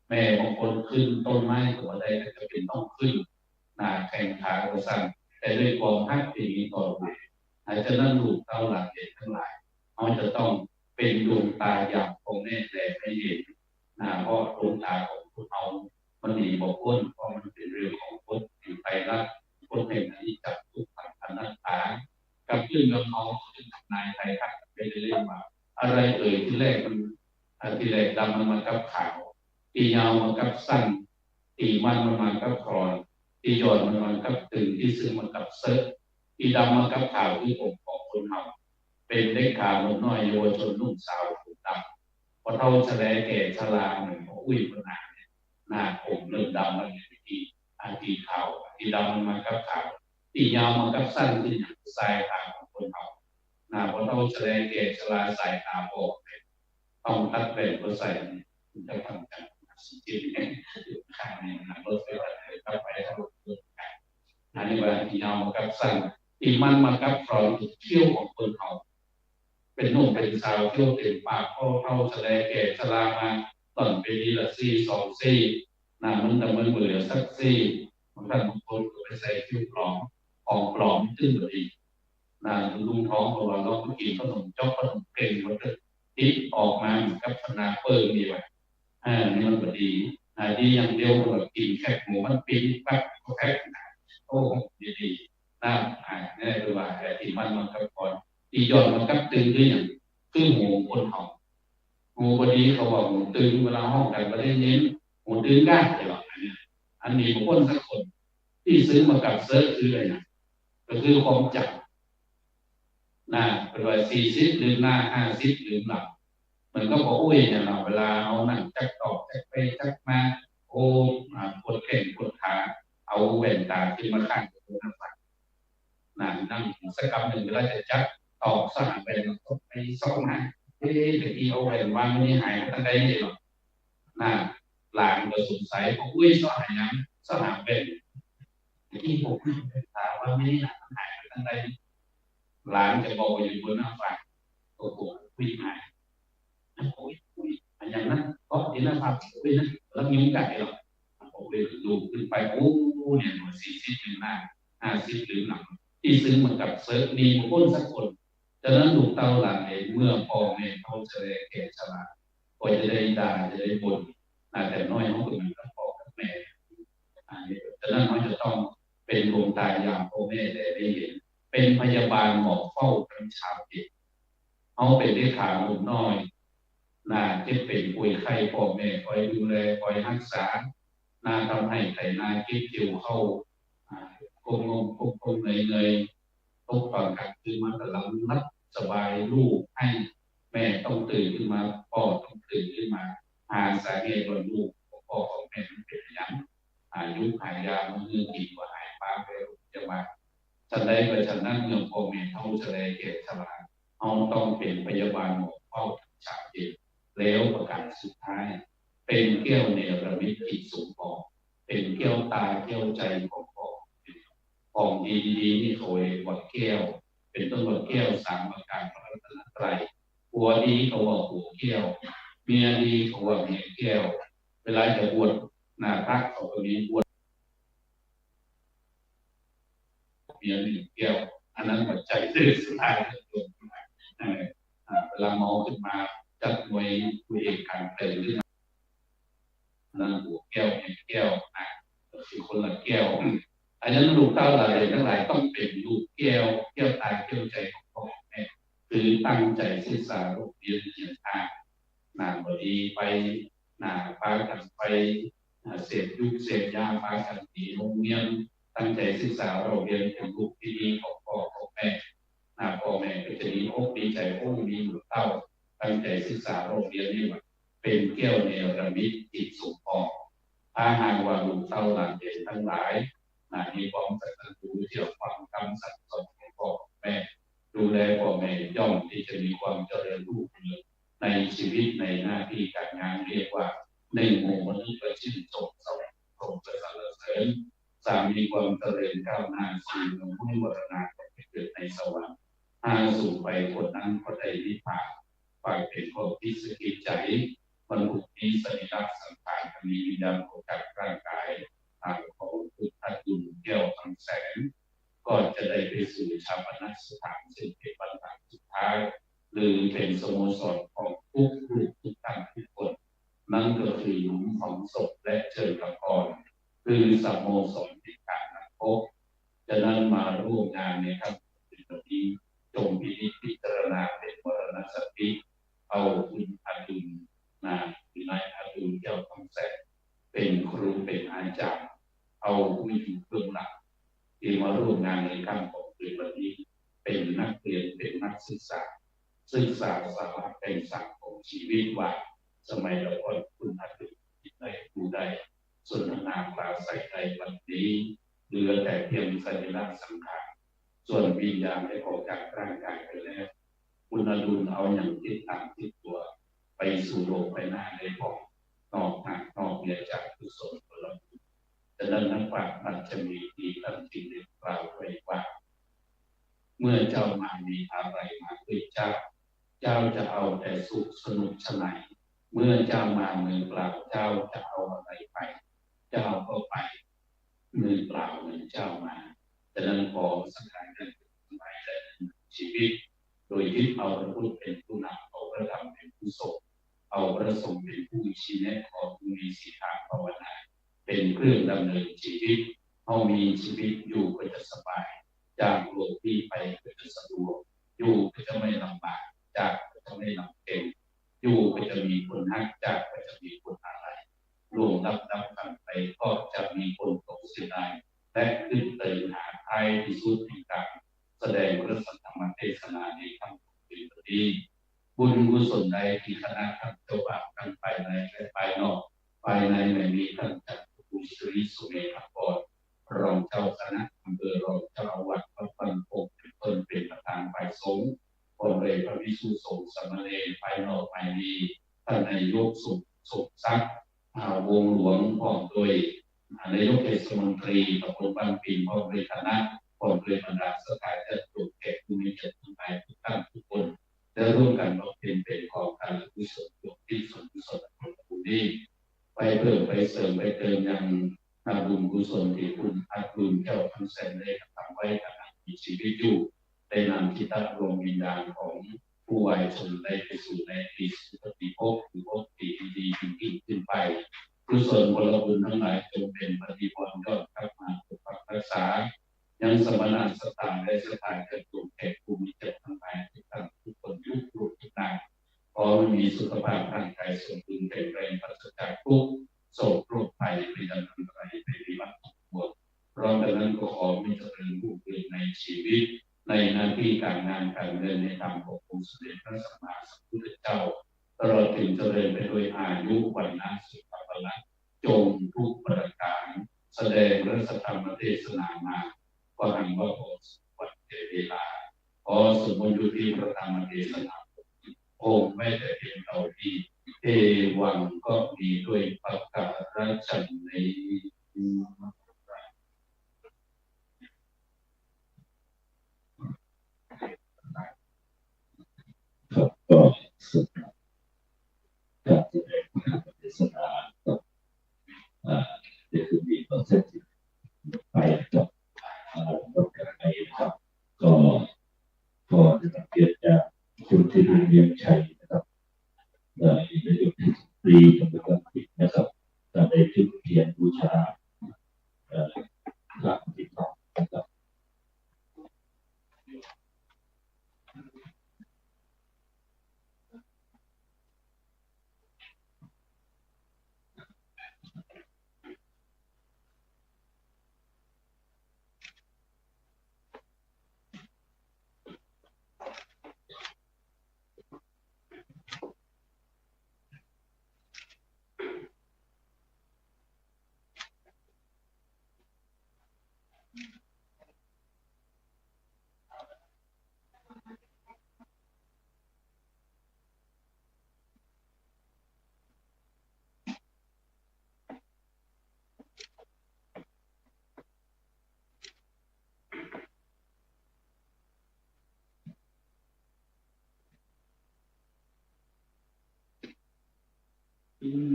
แม่บางคนขึ้นต้นไม้ตัวใดก็จะเป็นต้องขึ้นหน้าแข่งขากระสันแต่ด้วยความฮักปีต่อไปอาจจะนั่งลูกเต้าหลานเด็กทั้งหลายเขาจะต้องเป็นดวงตาอย่างพ่อแม่แลไม่เห็นเพราะดวงตาของพวกเรามันหนีบอกพ้นเพราะมันเป็นเรื่องของพ้นอยู่ไปละพ้นแห่งนี้จับทุกขังอนัตตากับเรื่องของเขาซึ่งนายไทยครับไปเรื่อยมาอะไรที่แรกมันที่แรกดำมันมากับขาวตียาวมากับสั้นตีมันมากับครอนตีหย่อนมันมากับตึงที่ซึ่งมันกับเซิร์ฟตีดำมากับขาวที่ผมของคนเฮาเป็นเด็กขาหนุ่มน้อยเยาวชนนุ่มสาวถูกดำพอเท่าแฉลแก่ชราเหมือนอุ้ยคนหน้าผมเริ่มดำแล้วเนี่ยตีขาวตีดำมากับขาวตียาวมากับสั้นที่อย่างสายตาของคนเฮาพอเท่าแฉลแก่ชราสายตาบอดต้องตัดแว่นก็ใส่จะทำกันสิ่งที่เนี่ยข้างในรถไฟฟ้าเข้าไปทั้งหมดอันนี้ว่าตียาวมากับสั้นตีมันมากับครอนเที่ยวของคนเฮาเป็นหนุ่มเป็นสาวเที่ยวเต็มปากพ่อเท่าแฉลแก่ชรามาตอนไปนี้ละ2 ซี่มันแต่มันเหลือสักซี่บางท่านบางคนก็ไปใส่คิ้วปลอมของปลอมขึ้นมาอีกลุงท้องของเราก็กินขนมจ๊อกขนมเก่งมันก็ติดออกมาเหมือนกับพนาเปิร์นี่ไว้นี่มันก็ดีดีอย่างเดียวมันกินแค่หมูมันปีปั๊บก็แค่โอ้ดีนี่คือว่าแต่ที่มันกับก่อนตีหย่อนมันกับตึงด้วยอย่างคือหมูคนเฮาหมูบดีเขาบอกหมูตึงเวลาห้องกันไม่ได้เน้นหมูตึงได้ใช่หรออันนี้บางคนสักคนที่ซื้อมากับเซิร์ฟคืออะไรนะก็คือความจับเป็นว่า40หรือหน้า50หรือหลังมันก็บอกอุ้ยเนี่ยเราเวลาเอานั่งจักตอกจักไปจักมาโอ้ปวดแข้งปวดขาเอาแว่นตาขึ้นมาข้างตัวนั่งฟังนั่งสักคำหนึ่งเวลาจะจักตอกสหแว่นตกไป2 มาเดี๋ยวที่เอาแว่นวางไม่หายตั้งใจนี่หรอกหลานก็สงสัยบอกอุ้ยสหายยังสหแว่นที่ผมถามว่าไม่หายตั้งใจหลานจะบอกอยู่บนหน้าฝั่งตัวผมคุยหายโอ้ยอย่างนั้นก็ที่หน้าฝั่งคุยนะแล้วยิ้มไก่หรอกผมเลยดูขึ้นไปโอ้เนี่ยหน่วย40หรือหน้า50หรือหลังที่ซื้อมากับเซิร์ฟมีคนสักคนฉะนั้นลูกเต้าหลานเองเมื่อพ่อแม่เขาแฉลแก่ชราก็จะได้ด่าจะได้บ่นแต่น้อยเขาก็เหมือนกับพ่อกับแม่ฉะนั้นเขาจะต้องเป็นดวงตายามพ่อแม่ได้เห็นเป็นพยาบาลหมอเฝ้าทั้งชาวเด็กเขาเป็นเด็กขาหนุ่มน้อยที่เป็นป่วยไข้พ่อแม่คอยดูแลคอยรักษาทำให้ไถนาคิดเกี่ยวเข้าคงเงยตกตอนกลางคืนมาแต่ละนัดสบายลูกให้แม่ต้องตื่นขึ้นมาพ่อต้องตื่นขึ้นมาหาสาเหตุว่าลูกพ่อของแม่มันเป็นอย่างอายุหายยามันเงื่อนดีกว่าหายป้าไปจะมาฉันได้ไปฉันนั่งเงื่อนพ่อแม่เท่าแฉลแก่ชราเอาต้องเป็นพยาบาลหมอเฝ้าฉากเด็กแล้วประการสุดท้ายเป็นแก้วเนรมิตจิตสมปองเป็นแก้วตาแก้วใจของพ่อของดีๆนี่เขาเรียกว่าแก้วเป็นต้นว่าแก้ว3 ประการพระรัตนตรัยผัวดีเขาว่าผัวแก้วเมียดีเขาว่าเมียแก้วเวลาจะบวชพระเขาก็มีบวช บียร์1 แก้วอันนั้นปัจจัยที่สุดท้ายเวลาเมาขึ้นมาจัดมวยคุยเองการเติมขึ้นมานั่นหัวแก้วแก้วคือคนละแก้วอันนั้นลูกเต้าหลายทั้งหลายต้องเป็นลูกแก้วตาแก้วใจของพ่อแม่คือตั้งใจศึกษาโรงเรียนเรียนทางบดีไปพากันไปเสพยุคเสพยาพากันหนีโรงเรียนตั้งใจศึกษาโรงเรียนเป็นลูกที่ดีของพ่อของแม่พ่อแม่ก็จะดีอกดีใจมีลูกเต้าตั้งใจศึกษาโรงเรียนนี่เป็นแก้วเนรมิตจิตสุขพอถ้าหากว่าลูกเต้าหลานเด็กทั้งหลายมีความสัตย์ซื่อเที่ยวความคำสั่งสอนของพ่อแม่ดูแลพ่อแม่ย่อมที่จะมีความเจริญรุ่งเรืองในชีวิตในหน้าที่การงานเรียกว่าในหมู่มนุษย์ประชื่นชมสวรรค์คงจะสรรเสริญสามมีความเจริญก้าวหน้าสี่หนุ่มผู้วรนาไปเกิดในสวรรค์ห้าสู่ไปคนนั้นก็ได้นิพพานฝ่ายเป็นคนที่สกิจใจบรรลุนี้สนิรักสังขารมีวิญญาณโอกาสร่างกายทางของพุทธคุณแก้วคำแสงก็จะได้ไปสู่ชาปนสถานซึ่งเป็นบรรทัดสุดท้ายหรือเป็นสโมสรของทุกลูกทุกท่านทุกคนนั่นก็คือหลุมฝังศพและเชิญละครคือสโมสรในการนักพบจะนั้นมาร่วมงานในครับวันนี้จงพิจารณาเป็นมรณสติเอาคุณอดุลหรือนายอดุลแก้วคำแสงเป็นครูเป็นอาจารย์เอาผู้อยู่เบื้องหลังที่มาร่วมงานในครั้งของวันนี้เป็นนักเรียนเป็นนักศึกษาสาระเป็นสังของชีวิตว่าสมัยเราก็คุณอดุลได้ดูได้สนทนาปราศัยในวันนี้เหลือแต่เพียงสัญลักษณ์สังขารส่วนวิญญาณได้ออกจากร่างกายไปแล้วคุณอดุลเอาอย่างที่ต่างที่ตัวไปสู่โลกไปหน้าในห้องนอกเหนือจากกุศลผลบุญดังนั้นนักปราชญ์มันจะมีดีตั้งจริงได้กล่าวไว้ว่าเมื่อเจ้ามามีอะไรมาด้วยเจ้าจะเอาแต่สุขสนุกสนานเมื่อเจ้ามามือเปล่าเจ้าจะเอาอะไรไปเจ้าก็ไปมือเปล่าเหมือนเจ้ามาดังนั้นขอสังขารนั้นหมายถึงชีวิตโดยยึดเอาพระพุทธเป็นผู้นำเอาพระธรรมเป็นผู้ส่งเอาพระสงฆ์เป็นผู้ชี้แนะขอมีศีลธรรมภาวนาเป็นเครื่องดำเนินชีวิตเอามีชีวิตอยู่ก็จะสบายจากโลกที่ไปก็จะสะดวกอยู่ก็จะไม่ลำบากจากก็จะไม่ลำเค็ญอยู่ก็จะมีคนฮักจากก็จะมีคนอะไรรวมรับกันไปก็จะมีคนตกเสียดายและขึ้นเตือนหาไทยที่สุดในการแสดงพระสัทธรรมเทศนาในคำเป็นปฏิบุญกุศลใดที่คณะท่านเจ้าบ่าวทั้งภายในและภายนอกภายในไม่มีท่านจักรภูสิริสุเมธากรรองเจ้าคณะอำเภอรองเจ้าอาวาสวัดปันโป่งเป็นประธานฝ่ายสงฆ์คนเรพระภิกษุสงฆ์สามเณรภายนอกภายในท่านนายกสุขทรัพย์วงหลวงพร้อมโดยนายกเทศมนตรีตำบลบ้านปิ่นพร้อมโดยคณะพร้อมโดยบรรดาสถานที่ปลูกแขกผู้มีเกียรติทั้งหลายทุกท่านทุกคนได้ร่วมกันบำเพ็ญเป็นของการกุศลที่ส่วนกุศลของบุญนี้ไปเพิ่มไปเสริมไปเติมยังบุญกุศลที่คุณอาคุณแก้วคำแสนได้ทำไว้ขณะมีชีวิตอยู่ได้นำที่ตั้งดวงวิญญาณของผู้วายชนได้ไปสู่ในที่สุคติภพหรือภพที่ดียิ่งขึ้นไปกุศลผลบุญทั้งหลายจงเป็นปฏิพรยอดกลับมาปกปักรักษายังสมณะสถานและสถานเกิดตุแก่ภูมิเจ็บทั้งหลายทุกท่านทุกคนยุครูปทุกนามขอมีสุขภาพร่างกายสมบูรณ์แข็งแรงปราศจากทุกข์โศกโรคภัยพยาธิอันตรายในวิบัติทุกปวงพร้อมกันนั้นก็ขอมีเจริญรุ่งเรืองในชีวิตในหน้าที่การงานการเงินในธรรมขององค์สมเด็จพระสัมมาสัมพุทธเจ้าตลอดถึงเจริญไปโดยอายุวันนะสุขภาพจงทุกประการแสดงพระสัทธรรมเทศนามาก็หังว่าขอวัดเวลาขอสมบูรณ์อยู่ที่พระธรรมเทศนาองค์ไม่แต่เพียงเท่าที่เอวังก็มีด้วยประกาศฉันในก็สุดการแสดงพระธรรมเทศนาก็คือมีคอนเซ็ปต์ไปจบลงกันใน ที่โรงเรียนชัยนะครับได้นายกตรีกำลังผิดนะครับได้จุดเทียนบูชาพระปิฎกนะครับ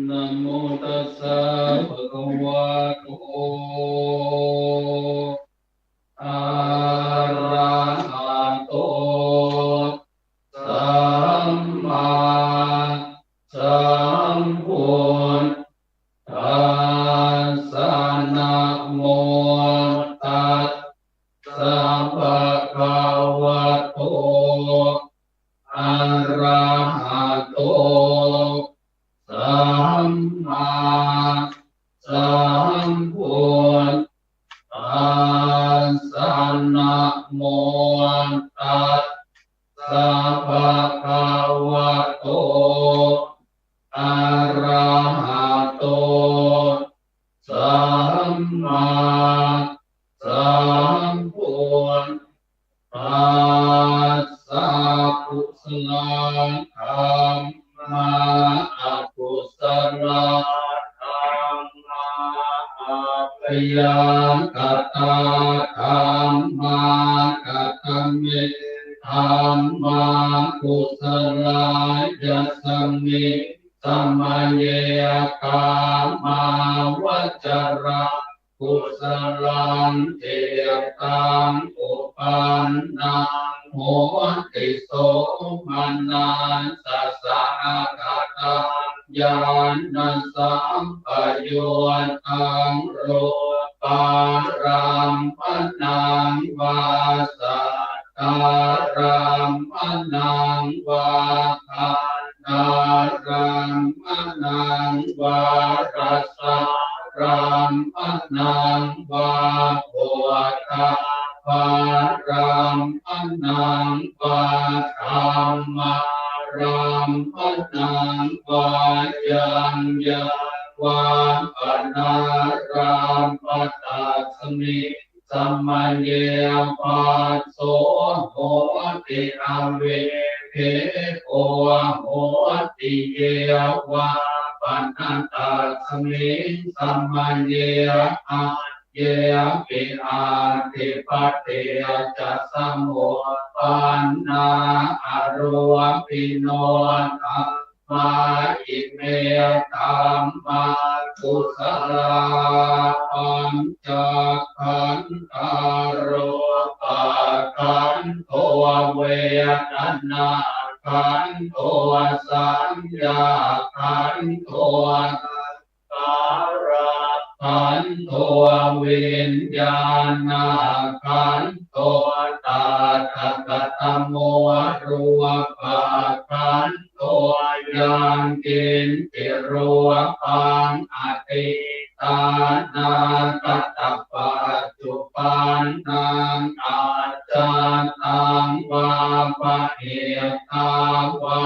นะโมตัสสะภะคะวะโตอะระหะโตสัมมาสัมพุทธัสสะนะโมตัสสะภะคะวะโตอะระหะโตสัมมาสัมพุทธัสสะนะโมตัสสะภะคะวะโตอะระหะโตสัมมาสัมพุทธัสสะกุศลธัมมาอกุศลธัมมาพยังกัตตาธัมมากัตตเมธัมมากุศลายสัมมิสัมมาเยกามาวจระกุศลังเจตังอุปันนังโหติโสมนัสสะสะกะตังญาณสัมปยุตตังโรปารัมปนังวาสะการัมปนังวาคันการัมปนังวารัสสะรัมปนังวาโภคาภารัมปนังวาธรรมารัมปนังวายังยาวาปนารัมปตัสมิสัมมาเยปัสโสโหติอเวเพโกโหติเยวาปันตัสมิสัมมาเยอะเยปิอาติปัตติจัสสมุปปันนาอโรปิโนตัมมาอิเมตัมมากุศลาปัญจขันธารโรปะขันโทเวทนาขันโทสัญญาขันโทการะขันโทวิญญาณขันโทตาตะกะตะโมรูปะขันโทยังกินติรูปังอติตานาคตปัจจุปันนังอาจาตังวาปะเหตาวา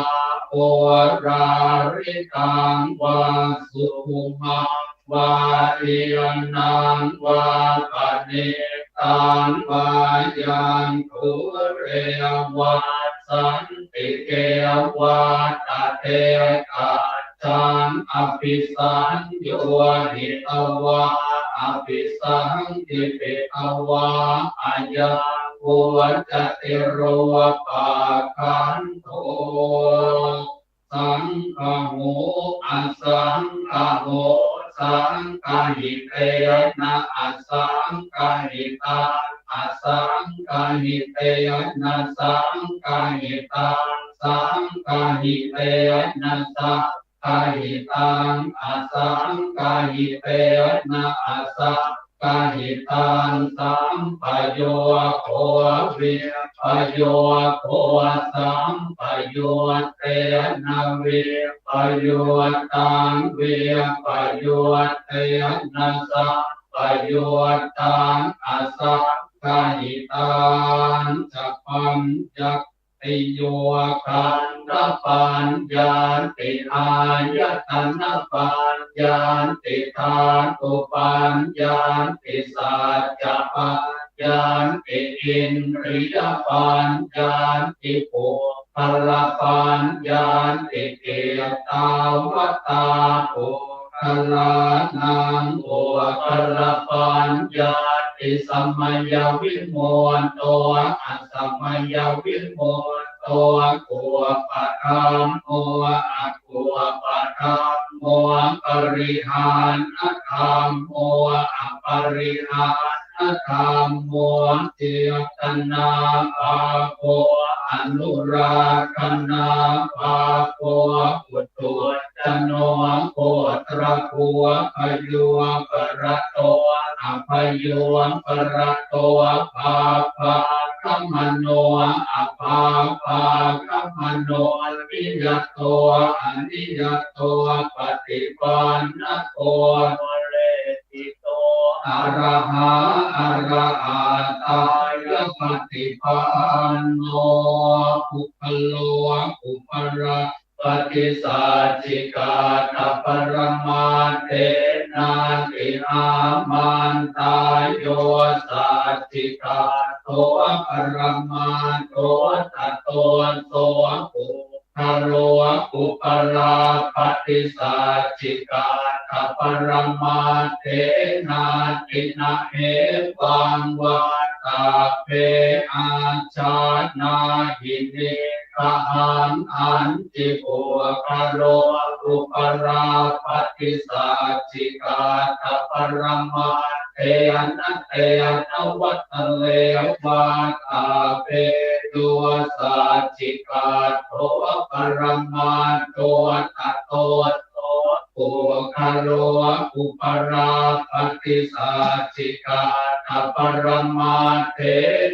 โอราริตังวาสุมังวาเอียนังวาปะเนตังวายังทุเรวาสันติเกวาตะเตกะจังอภิสัญโยหิตวาอภิสังติเปตวาอายังโวจติโรปะขันโทสังฆโหอสังฆโหสังฆหิเตนะอสังฆหิตาอสังฆหิเตนะสังฆหิตังสั สังกาหิเตนะสังกาหิตังอาสังกาหิเตนะอาสังกาหิตังสัมปโยโควิปโยโคสัมปโยเตนะวิปโยตังวิปโยเตนะสัมปโยตังอาสังกาหิตังจักปัญญติโยคันธปัญญาติอายตนะปัญญาติธาตุปัญญาติสัจจะปัญญาติอินทรียปัญญาติปุพพปัญญาติเกตาวตาปุคลานังโอคลปัญญาติสัมมยวิโมนโตอสัมมยวิโมนโตกัวปะธรรมโมอะกัวปะธรรมโมปริหารธรรมโมอะปริหารธรรมโมเจตนาภาโภอนุราคณาภาโภปุตตุจโนโคตรภูพยุปรโตอภยุปรโตภาภาคัมมโนอภาภาคัมมโนนิยโตอนิยโตปฏิปันนโตเลติโตอะระหะอะระหะตายปฏิปันโนภุคโลภุประปฏิสัจจิกาตปรมาเทนาติอามันตายโยสัจจิกาโตปรมาโตตโตโตปุคโลปุปราปฏิสัจจิกาตปรมาเทนาตินะเหวังวันตาเพอาชานาหิเนกหันอันติโภคโลปุปราปฏิสัจจิกาตปรมาเทนะเทนะวัตเลวาตาเพตัวสัจจิกาโตปรมาโตตโตโตปุคโลปุปราปฏิสัจจิกาตปรมาเท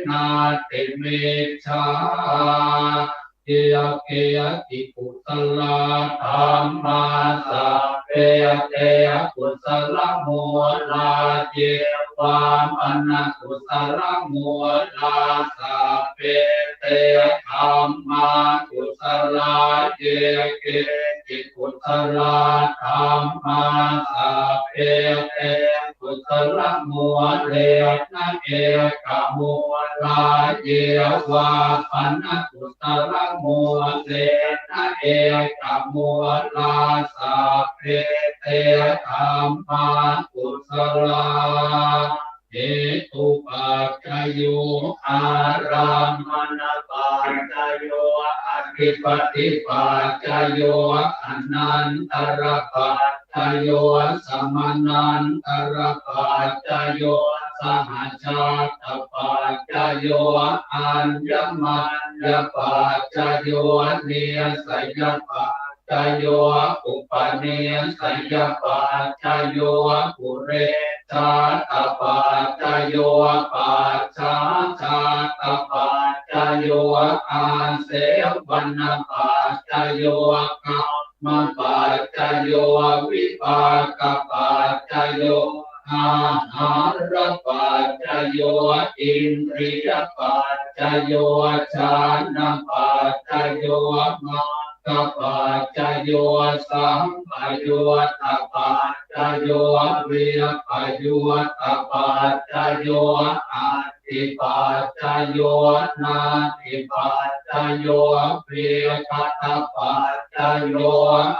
นาติเมชาเกียเกียติปุสลาธรรมาสัพเพเตปุสลโมลาเจวามอนักุสลโมลาสัพเพเตธรรมากุสลาเจเกติปุสลาธรรมาสัพเพเตปุสลโมเลนะเอกโมลาเยวาปนักุสลโมเลนะเอกโมลาสัพเพเตธรรมากุสลาเหตุปัจจโยอารามณปัจจโยอธิปติปัจจโยอนันตรปัจจโยสมนันตรปัจจโยสหชาตปัจจโยอัญญมัญญปัจจโยเนียสยปัจจโยอุปเนสยปัจจโยปุเรชาตปัจจโยปัจจาชาตปัจจโยอาเสวนาปัจจโยกัมมปัจจโยวิปากปัจจโยอาหารปัจจโยอินทรียปัจจโยฌานปัจจโยมัคคะปัจจโยสัมปโยตปัจจโยวิยปโยตปัจจโยอาติปัจจโยนาติปัจจโยวิคตปัจจโย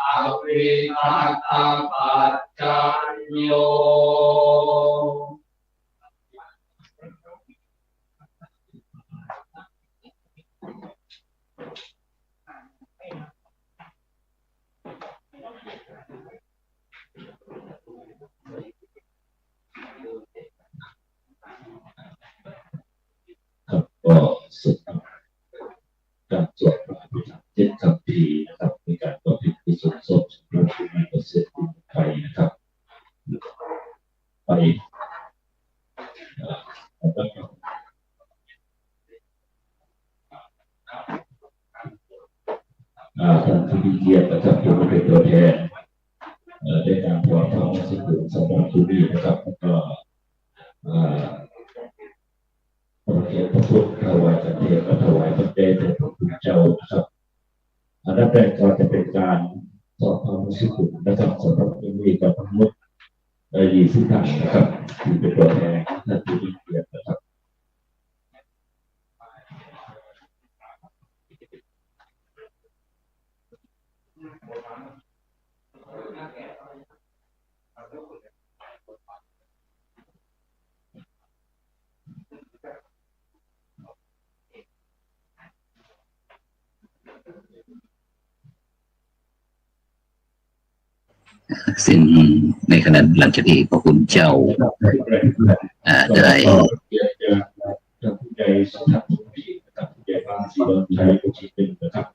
อวิคตปัจจโยครับก็สุดการสวดพระอภิธรรมเจ็ด ท่านผู้มีเกียรตินะครับผู้เป็นตัวแทนได้การถวายพระราชกุศลสำหรับที่นี้นะครับแล้วก็ประเทศพระพุทธถวายประเทศถวายพระเดชพระคุณเจ้านะครับอันดับแรกก็จะเป็นการสอบพระราชกุศลนะครับสำหรับที่นี้กับทั้งหมด20 ท่านนะครับที่เป็นตัวแทนท่านผู้มีเกียรตินะครับซึ่งในขณะหลังจากที่พระคุณเจ้าได้ ท่านผู้ใหญ่สมศักดิ์สุขีนะครับผู้ใหญ่บ้านศรีดอนชัยผู้ชี้เป็นนะครับ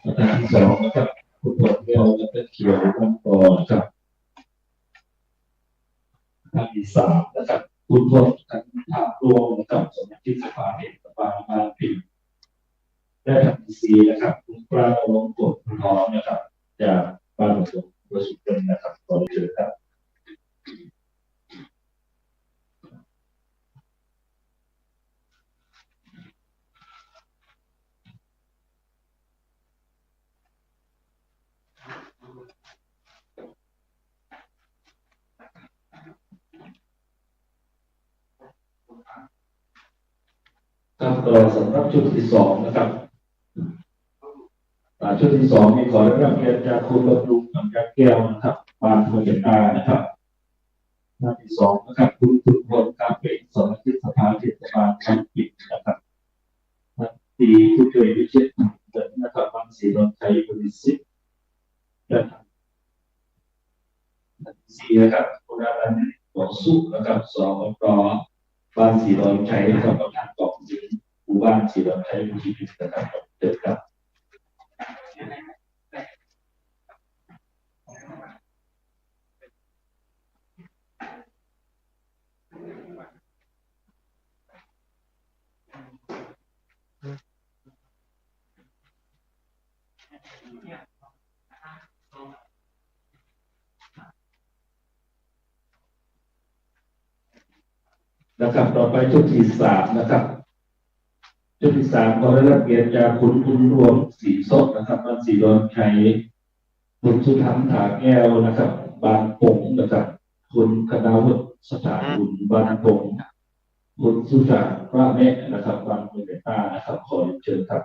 ประธานที่2นะครับคุณพลเกียวและเขียวบ้านกอนะครับท่านที่3นะครับคุณพลกันถามรวมนะครับสมาชิกสภาเทศบาลบางพลีและท่านที่4นะครับคุณปราโมทกฎทองนะครับจากบ้านหลวงประสุทธิ์นะครับขอเชิญครับครับต่อสำหรับชุดที่2นะครับชุดที่2มีขอได้รับเกียรติจากคุณบำรุงคำยักษ์แก้วนะครับบางคนเป็นอานะครับท่านที่2นะครับคุณสุพลกาเป็นสมาชิกสภาเทศบาลบางปิดนะครับท่านที่ผู้ช่วยวิเชียรเดินนะครับบางศรีดอนชัยบริสิทธิ์และท่านที่4นะครับคุณอารันต่อสู้นะครับสอบกบ้านศรีดอนชัยนะครับประธานกองสิงห์หมู่บ้านศรีดอนชัยผู้ชี้ผิดนะครับเดินครับนะครับต่อไปชุดที่3นะครับชุดที่3ขอได้รับเกียรติจากคุณรวมศรีสดนะครับบ้านศรีดอนชัยคุณสุธรรมถาแก้วนะครับบางปงนะครับคุณคณาวุฒิสถานบุญบางปงคุณสุชาติพระเมฆนะครับบางเมืองตานะครับขอเชิญครับ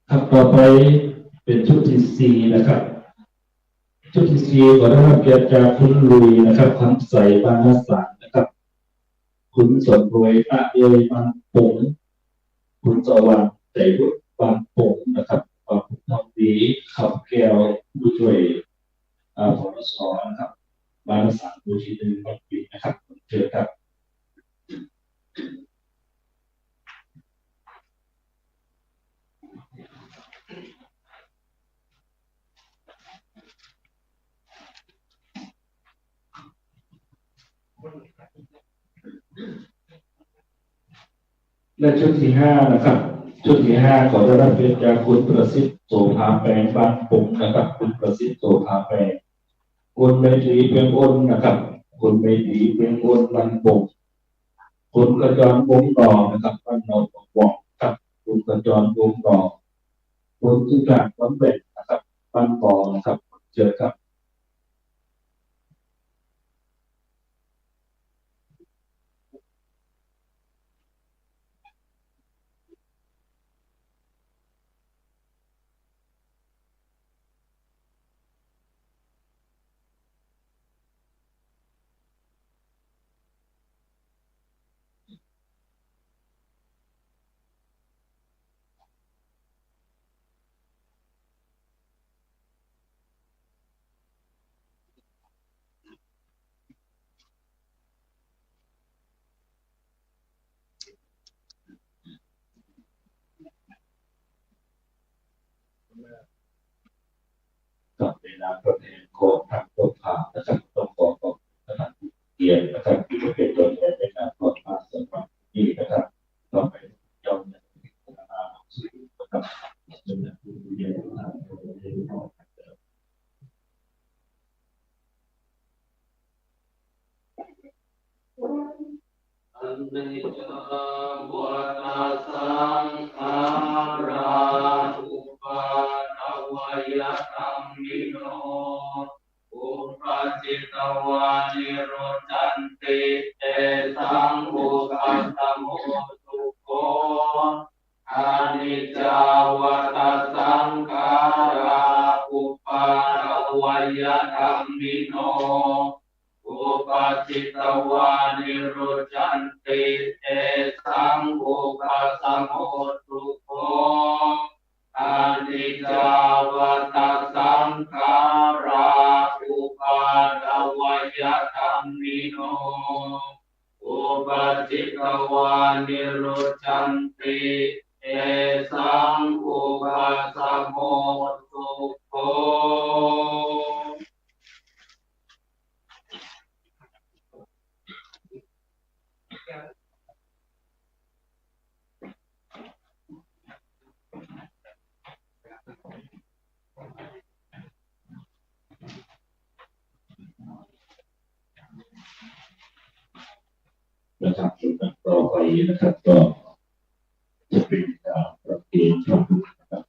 ครับต่อไปเป็นชุดที่4นะครับชุดที่4ขอได้รับเกียรติจากคุณลุยนะครับคำใสบางนัสสันนะครับคุณสนรวยตะเอยบางปงคุณสว่างใจบุตรบางปงนะครับคุณทองดีขับแก้วผู้ช่วยพลสนะครับบางนัสสันผู้ชี้บางปีนะครับเชิญครับและชุดที่5นะครับชุดที่5ขอได้รับเกียรติจากคุณประสิทธิ์โสภาแปลงบางปงนะครับคุณประสิทธิ์โสภาแปลงคุณเมธีเพียงอ้นนะครับคุณเมธีเพียงอ้นบางปงคุณกระจรวงต่อนะครับบ้านโนนบอกครับคุณกระจรวงต่อคุณสุชาติสำเร็จนะครับบ้านปอนะครับเชิญครับ นะครับที่จะเป็นตัวแทนในการทอดผ้าสำหรับที่นะครับต่อไปย่อมจะพัฒนาสู่นะครับจนถึงเรียนทางเรียนต่ออันนี้จะวัฏสังขาราอุปาทวยธรรมิโนอุปาจิตวานิโรจันติเตสังอุปัตตโมสุโขอนิจจาวัฏสังขาราอุปาทวยธรรมิโนอุปาจิตวานิโรจันติเตสังอุปัสสโมสุโขอนิจจาวัฏสังขาราอุปาทวยธรรมิโนอุปาจิตวานิโรจันติเตสังอุปัสสโมสุโขนะครับต่อไปนะครับก็จะเป็นการประเคนพระพุทธนะครับ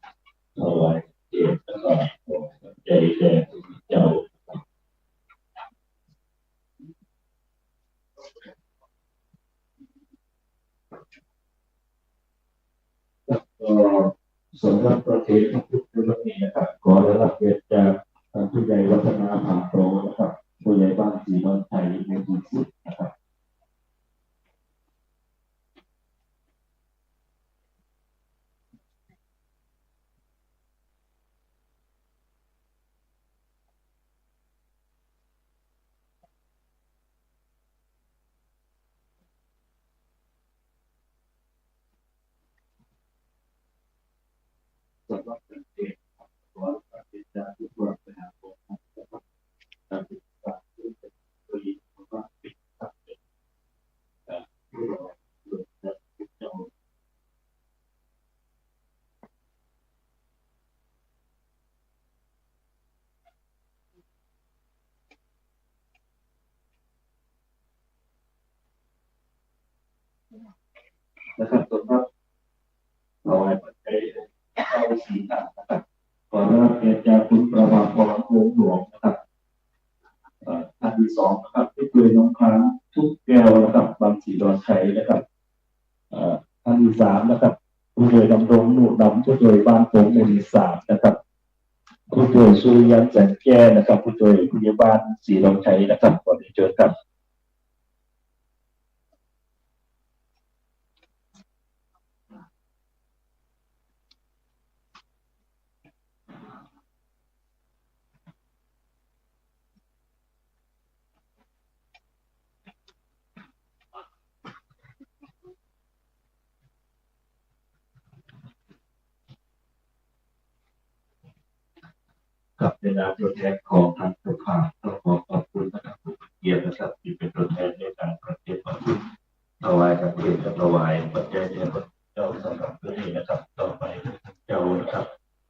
ถวายเกียรติแล้วก็ใจแด่เจ้าก็สำหรับประเคนพระพุทธในวันนี้นะครับขอได้รับเกียรติจากท่านผู้ใหญ่วัฒนาผาโตนะครับผู้ใหญ่บ้านศรีนนท์ไทยในบุญสุดนะครับสำหรับประเคนขอรับเกียรติจากทุกคนนะครับการศึกษาที่เป็นตัวอย่างของว่าเป็นสัตว์เป็นผู้รอหลุดจากเจ้านะครับสำหรับเราไว้ปัจจัยเอาสีต่างนะครับขอรับเกียรติจากคุณประภาพรวงหลวงนะครับท่านที่สองนะครับที่เคยน้องค้างทุกแก้วนะครับบางสีดอนชัยนะครับท่านที่สามนะครับผู้ช่วยดำรงหนุนำผู้ช่วยบ้านโป่งหมู่ที่สามนะครับผู้ช่วยสุริยันแสงแก้นะครับผู้ช่วยผู้ใหญ่บ้านสีดอนชัยนะครับขอเชิญครับกับในนามตัวแทนของทางผู้ข่าวต้องขอขอบคุณนะครับผู้เกียรตินะครับที่เป็นตัวแทนในการประเคนพระพุทธถวายกับเกียรติถวายปัจจัยแด่พระเจ้าสำหรับเรื่องนี้นะครับต่อไปเจ้านะครับ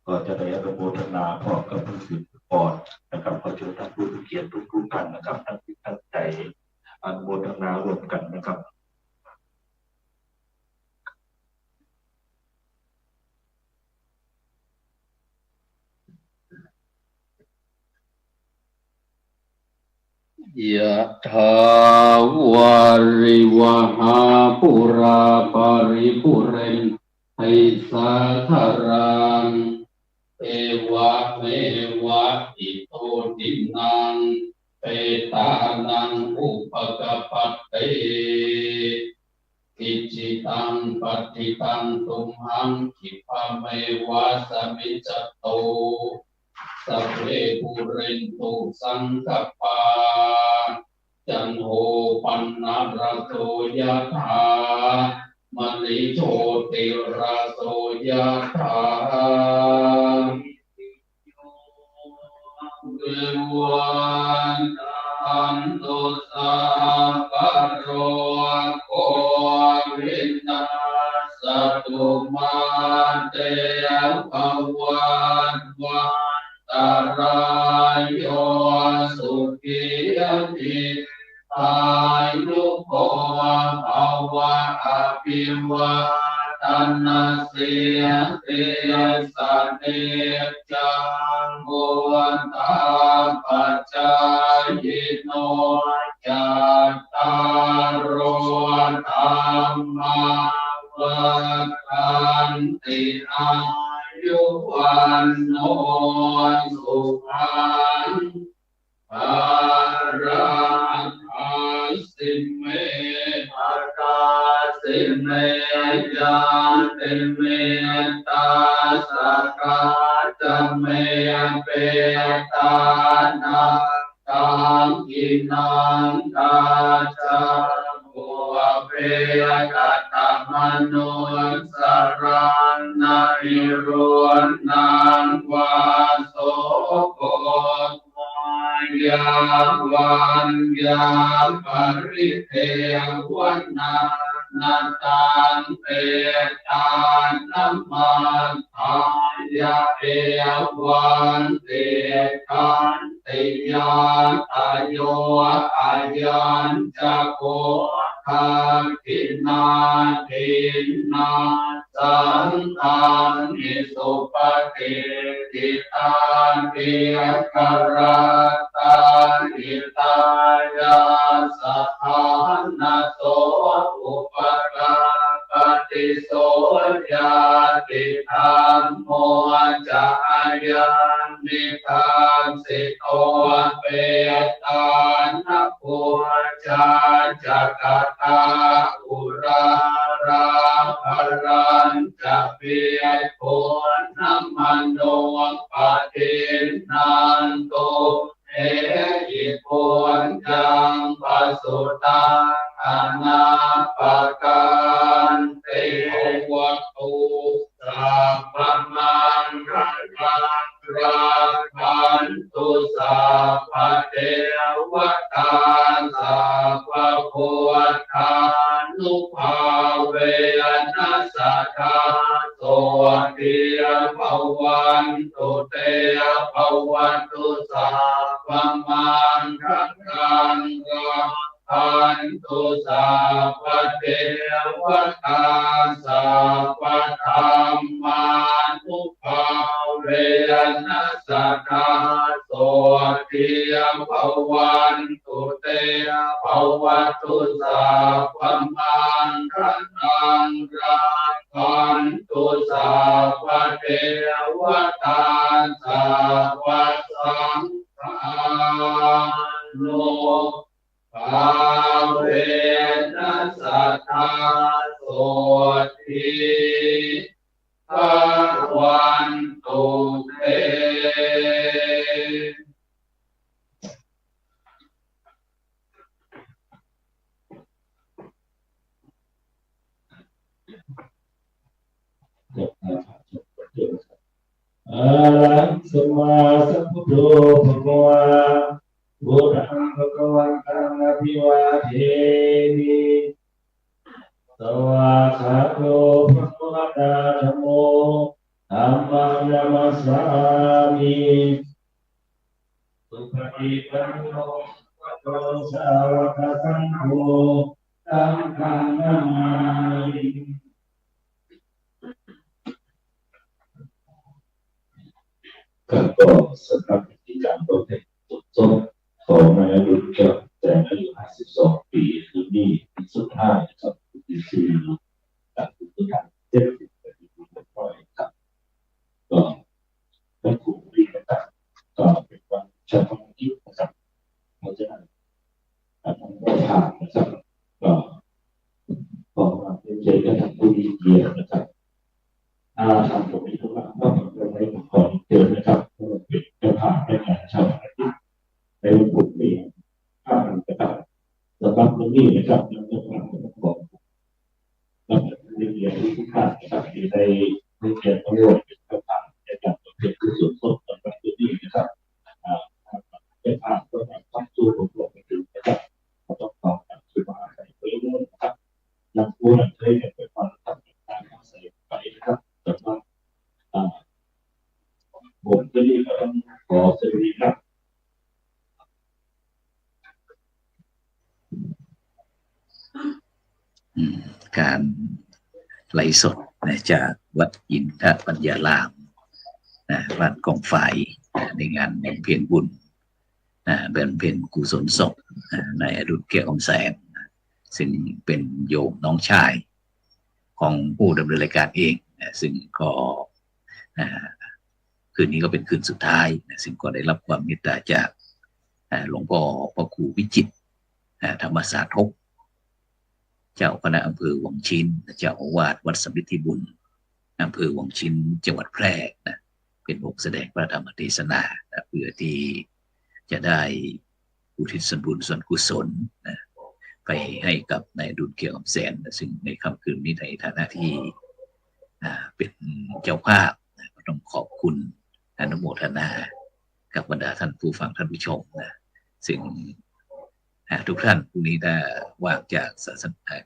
ก็จะได้อนุโมทนาพร้อมกับผู้สื่อปอดนะครับขอเชิญท่านผู้เกียรติทุกท่านนะครับท่านที่ตั้งใจอนุโมทนารวมกันนะครับ ยะถาวาริวหาปุราปาริปุเรนไทสาคารังเอวะเมวะอิโตทินังเปตานังอุปกปัตเตกิจิตังปฏิตังตุมหังคิปะเมวะสมิจจโตสัพเพปุเรนตุสังคปาจันโทปันนาราโสยถามณิโชติราโสยถาเววันตา นตุสัพพะโรโควินาสตุมาเตภวันวันตรายโยสุขีติตายุโกภวะอภิวาทนาสิเตสเนจังโกวันตาปัจจายโนจัตตารโอธรรมาวันติอายุวันโนสุขังภารังอาสิเมอาคาสิเมยังเตเมตาสกาจเมเปตานาตังกินังกาจาโมเปกัตตมโนสรังนาริโรนังวาโสโกยาวันยาปริเทวันนานาตังเปตานัมมันทายาเอวันเตกันติยาตายโยอายัญจะโกภาคินาทินาสันตังนิสุปฏิทิตานิกราตานิตายาสัทธานาโสอุปการปฏิโสยาติธรรมโมจายานิทานสิโตเปตานโพจาจักตาอุราราภรันจะเปียโพน้ำมันโนปฏินันโตเอหิโพจังปัสสุตังอนาปการเตวัตตุสัพพมังคังรักขันตุสัพพเทวตาสัพพโพธานุภาเวนัสสะทาโสติภวันตุเตภวันตุสัพพมังคังรักขันตุสัพพเทวตาสัพพธรรมานุภาเวนัสสะทาโสติภวันตุเตภวันตุสัพพมังคังรักขันตุสัพพเทวตาสัพพสังฆานุ ภาเวนัสสะทาโสติภวันตุเตอะระหังสัมมาสัมพุทโธภะคะวาพุทธังภะคะวันตังอะภิวาเทมิสวากขาโตภะคะวะตาธัมโมธัมมังนัมมัสสามิสุปฏิปันโนภะคะวะสาวกสังโฆสังฆังนามามิ ก็สำหรับพิธีการต้นแต่สุดต้นของนายอรุณกับแต่อายุ52 ปีคือนี่ปีสุดท้ายนะครับปีที่ตัดสินใจ70 ปีเรียบร้อยครับก็ได้ถูกเรียกนะครับก็เป็นวันชาปนกิจนะครับเพราะฉะนั้นทางเราผ่านนะครับก็ขอมาเป็นใจกับทางผู้ดีเกียรตินะครับทางผมมีธุระก็เป็นในขอเชิญนะครับเป็นเจ้าภาพในงานชาวอาทิตย์ในวันพุธนี้ข้ามนะครับสำหรับวันนี้นะครับเราจะฟังของเราจะเรียนรู้ทุกท่านนะครับที่ได้เรียนรู้เป็นเจ้าภาพในการเป็นกุศลสดสำหรับวันนี้นะครับเจ้าภาพก็ทำความสู้ของเราใน ผู้นั้นเคยเป็นความทำการใส่ไปนะครับแต่ว่าผมจะรีบก็ต้องขอสวัสดีครับ การไลฟ์สดจากวัดอินทปัญญารามวัดกองฝ่ายในงานบำเพ็ญบุญบำเพ็ญกุศลศพในอดุลแก้วอมแสงซึ่งเป็นโยมน้องชายของผู้ดำเนินรายการเองซึ่งก็คืนนี้ก็เป็นคืนสุดท้ายซึ่งก็ได้รับความเมตตาจากหลวงพ่อพระครูวิจิตรธรรมสาธกเจ้าคณะอำเภอวังชินเจ้าอาวาสวัดสมิทธิบุญอำเภอวังชินจังหวัดแพร่เป็นองค์แสดงพระธรรมเทศนาเพื่อที่จะได้อุทิศส่วนบุญส่วนกุศลไปให้กับนายอดุลเกียรติอมแสนซึ่งในค่ำคืนนี้ในฐานะที่เป็นเจ้าภาพก็ต้องขอบคุณอนุโมทนากับบรรดาท่านผู้ฟังท่านผู้ชมซึ่งทุกท่านพรุ่งนี้ได้ว่างจาก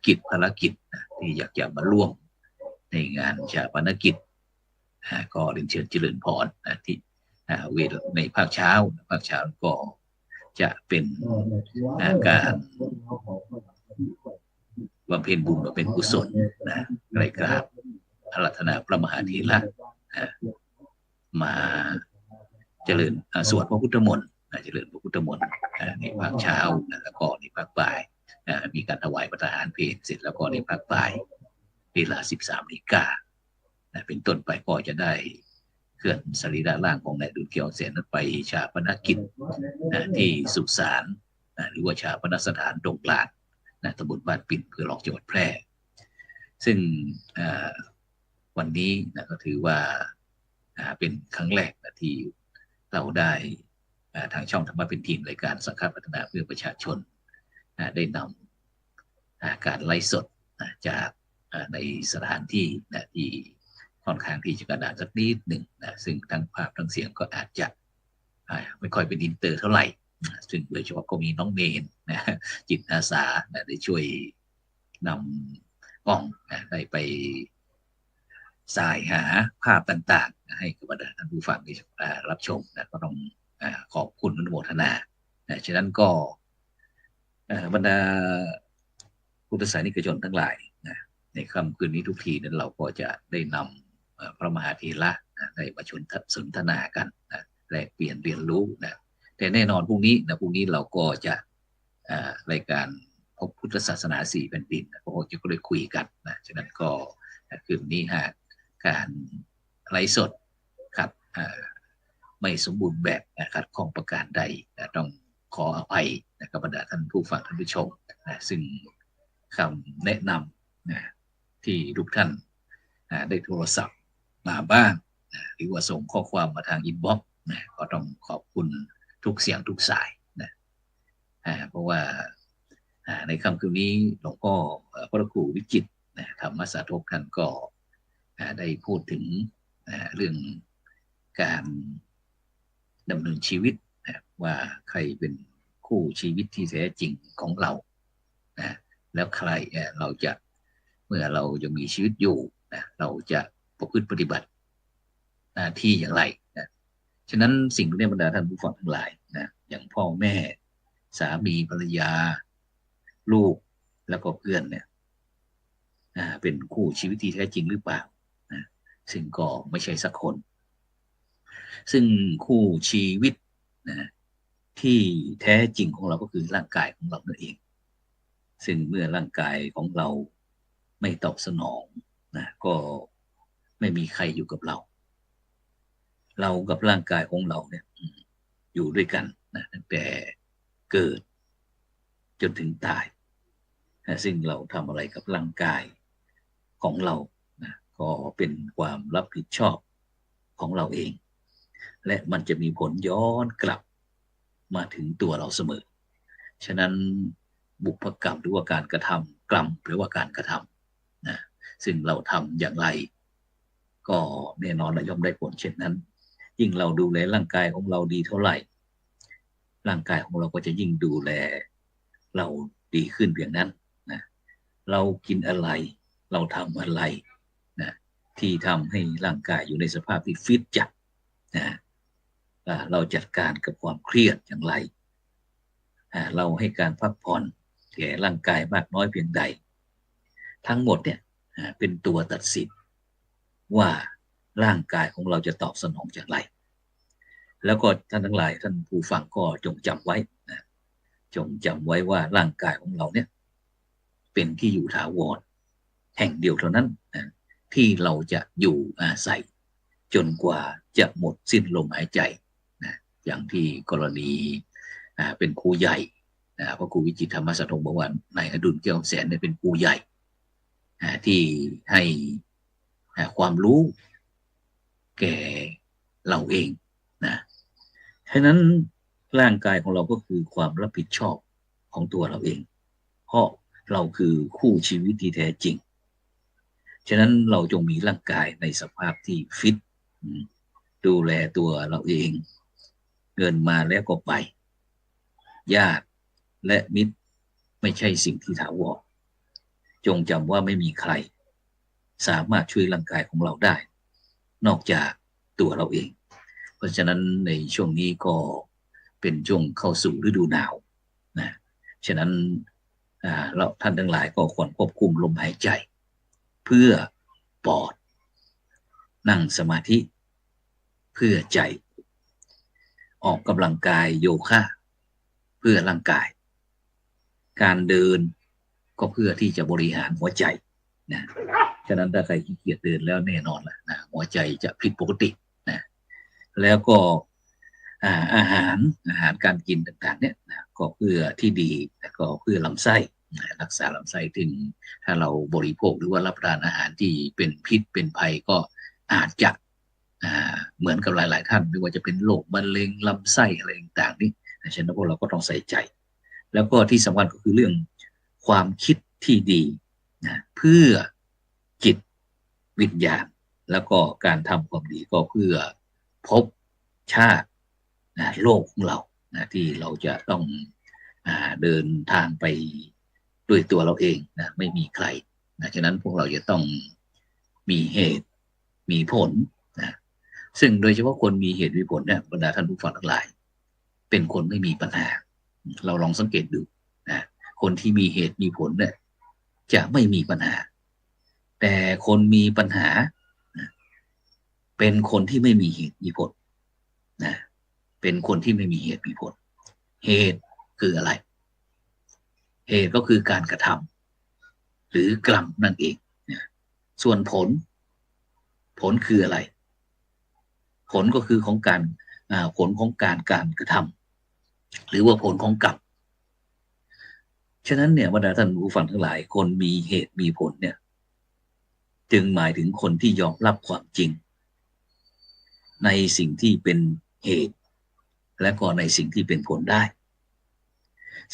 กิจภารกิจที่อยากจะมาร่วมในงานชาปนกิจก็เรียนเชิญเจริญพรที่เวลาในภาคเช้าก็จะเป็นการบำเพ็ญบุญบำเพ็ญกุศลรายการอาราธนาพระมหาเถระมาเจริญสวดพระพุทธมนต์เจริญพระพุทธมนต์ในภาคเช้าแล้วก็ในภาคบ่ายมีการถวายพระทหารเพลเสร็จแล้วก็ในภาคบ่ายเวลา 13 นาฬิกาเป็นต้นไปก็จะได้เคลื่อนสรีระร่างของนายอดุลเกียรติอมแสนนั้นไปชาปนกิจที่สุสานหรือว่าชาปนสถานดงกลางตำบลบ้านปิ่นอำเภอหลอกจังหวัดแพร่ซึ่งวันนี้ก็ถือว่าเป็นครั้งแรกที่เราได้ทางช่องธรรมะเป็นทีมรายการสังฆพัฒนาเพื่อประชาชนได้นำการไลฟ์สดจากในสถานที่ที่ค่อนข้างที่จะกระดานสักนิดหนึ่งซึ่งทั้งภาพทั้งเสียงก็อาจจะไม่ค่อยเป็นอินเตอร์เท่าไหร่ซึ่งโดยเฉพาะก็มีน้องเนนจิตอาสาได้ช่วยนำกล้องได้ไปสายหาภาพต่างๆให้กับบรรดาท่านผู้ฟังที่รับชมก็ต้องขอบคุณอนุโมทนาฉะนั้นก็บรรดาพุทธศาสนิกชนทั้งหลายในค่ำคืนนี้ทุกทีนั้นเราก็จะได้นำพระมหาเถระได้มาสนทนากันแลกเปลี่ยนเรียนรู้แต่แน่นอนพรุ่งนี้เราก็จะรายการพบพุทธศาสนา4 แผ่นดินก็จะได้คุยกันฉะนั้นก็คืนนี้หากการไลฟ์สดครับไม่สมบูรณ์แบบขัดข้องประการใดต้องขออภัยกับบรรดาท่านผู้ฟังท่านผู้ชมซึ่งคำแนะนำที่ทุกท่านได้โทรศัพท์มาบ้างหรือว่าส่งข้อความมาทางอินบ็อกซ์ก็ต้องขอบคุณทุกเสียงทุกสายเพราะว่าในค่ำคืนนี้หลวงพ่อพระครูวิจิตรธรรมสาธกท่านก็ได้พูดถึงเรื่องการดำเนินชีวิตว่าใครเป็นคู่ชีวิตที่แท้จริงของเราแล้วใครเราจะเมื่อเราจะมีชีวิตอยู่เราจะประพฤติปฏิบัติหน้าที่อย่างไรฉะนั้นสิ่งที่บรรดาท่านผู้ฟังทั้งหลายอย่างพ่อแม่สามีภรรยาลูกแล้วก็เพื่อนเป็นคู่ชีวิตที่แท้จริงหรือเปล่าซึ่งก็ไม่ใช่สักคนซึ่งคู่ชีวิตที่แท้จริงของเราก็คือร่างกายของเรานั่นเองซึ่งเมื่อร่างกายของเราไม่ตอบสนองก็ไม่มีใครอยู่กับเรากับร่างกายของเราเนี่ยอยู่ด้วยกันตั้งแต่เกิดจนถึงตายซึ่งเราทำอะไรกับร่างกายของเราก็เป็นความรับผิดชอบของเราเองและมันจะมีผลย้อนกลับมาถึงตัวเราเสมอฉะนั้นบุพกรรมหรือว่าการกระทำกรรมหรือว่าการกระทำซึ่งเราทำอย่างไรก็แน่นอนย่อมได้ผลเช่นนั้นยิ่งเราดูแลร่างกายของเราดีเท่าไหร่ร่างกายของเราก็จะยิ่งดูแลเราดีขึ้นเพียงนั้น เรากินอะไรเราทำอะไรนะที่ทำให้ร่างกายอยู่ในสภาพที่ฟิตจัดนะเราจัดการกับความเครียดอย่างไรเราให้การพักผ่อนแก่ร่างกายมากน้อยเพียงใดทั้งหมดเนี่ยเป็นตัวตัดสินว่าร่างกายของเราจะตอบสนองอย่างไรแล้วก็ท่านทั้งหลายท่านผู้ฟังก็จงจำไว้นะจงจำไว้ว่าร่างกายของเราเนี่ยเป็นที่อยู่ถาวรแห่งเดียวเท่านั้นนะที่เราจะอยู่อาศัยจนกว่าจะหมดสิ้นลมหายใจนะอย่างที่กรณีเป็นครูใหญ่พระครูวิจิตรธรรมสัทธงบอกว่านายอดุลแก้วแสนเนี่ยเป็นครูใหญ่ที่ให้ความรู้แก่เราเองนะฉะนั้นร่างกายของเราก็คือความรับผิดชอบของตัวเราเองเพราะเราคือคู่ชีวิตที่แท้จริงฉะนั้นเราจงมีร่างกายในสภาพที่ฟิตดูแลตัวเราเองเงินมาแล้วก็ไปญาติและมิตรไม่ใช่สิ่งที่ถาวรจงจำว่าไม่มีใครสามารถช่วยร่างกายของเราได้นอกจากตัวเราเองเพราะฉะนั้นในช่วงนี้ก็เป็นช่วงเข้าสู่ฤดูหนาวนะฉะนั้นเราท่านทั้งหลายก็ควรควบคุมลมหายใจเพื่อปอดนั่งสมาธิเพื่อใจออกกำลังกายโยคะเพื่อร่างกายการเดินก็เพื่อที่จะบริหารหัวใจนะฉะนั้นถ้าใครขี้เกียจเดินแล้วแน่นอนล่ะนะหัวใจจะผิดปกตินะแล้วก็อาหารการกินต่างๆเนี่ยนะก็เพื่อที่ดีแล้วก็เพื่อลำไส้รักษาลำไส้ถึงถ้าเราบริโภคหรือว่ารับประทานอาหารที่เป็นพิษเป็นภัยก็อาจจะเหมือนกับหลายๆท่านไม่ว่าจะเป็นโรคมะเร็งลำไส้อะไรต่างๆนี่ฉะนั้นพวกเราก็ต้องใส่ใจแล้วก็ที่สำคัญก็คือเรื่องความคิดที่ดีนะเพื่อจิตวิญญาณแล้วก็การทำความดีก็เพื่อภพชาติโลกของเราที่เราจะต้องเดินทางไปด้วยตัวเราเองนะไม่มีใครฉะนั้นพวกเราจะต้องมีเหตุมีผลนะซึ่งโดยเฉพาะคนมีเหตุมีผลเนี่ยบรรดาท่านผู้ฟังทั้งหลายเป็นคนไม่มีปัญหาเราลองสังเกตดูนะคนที่มีเหตุมีผลเนี่ยจะไม่มีปัญหาแต่คนมีปัญหาเป็นคนที่ไม่มีเหตุมีผลนะเป็นคนที่ไม่มีเหตุมีผลเหตุคืออะไรเหตุก็คือการกระทำหรือกรรมนั่นเองนะส่วนผลคืออะไรผลก็คือของการผลของการกระทำหรือว่าผลของกรรมฉะนั้นเนี่ยบรรดาท่านผู้ฟังทั้งหลายคนมีเหตุมีผลเนี่ยจึงหมายถึงคนที่ยอมรับความจริงในสิ่งที่เป็นเหตุและก็ในสิ่งที่เป็นผลได้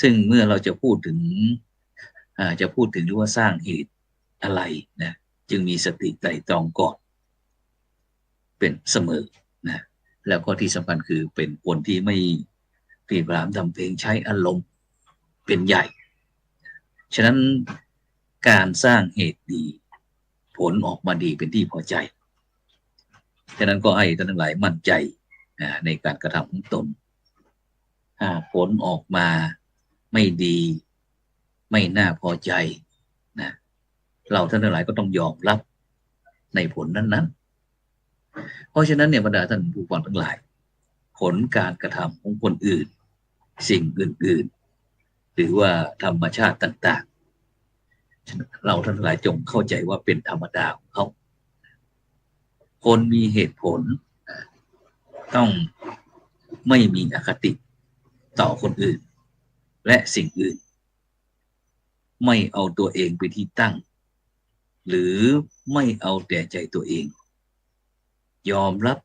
ซึ่งเมื่อเราจะพูดถึงหรือว่าสร้างเหตุอะไรนะจึงมีสติไตร่ตรองก่อนเป็นเสมอนะแล้วก็ที่สำคัญคือเป็นคนที่ไม่พลีพรามทำเพลงใช้อารมณ์เป็นใหญ่ฉะนั้นการสร้างเหตุดีผลออกมาดีเป็นที่พอใจฉะนั้นก็ให้ท่านทั้งหลายมั่นใจในการกระทำของตนผลออกมาไม่ดีไม่น่าพอใจนะเราท่านทั้งหลายก็ต้องยอมรับในผลนั้นๆเพราะฉะนั้นเนี่ยบรรดาท่านผู้ฟังทั้งหลายผลการกระทำของคนอื่นสิ่งอื่นๆหรือว่าธรรมชาติต่างๆเราท่านทั้งหลายจงเข้าใจว่าเป็นธรรมดาของเขาคนมีเหตุผลต้องไม่มีอคติต่อคนอื่นและสิ่งอื่นไม่เอาตัวเองไปที่ตั้งหรือไม่เอาแต่ใจตัวเองยอมรับ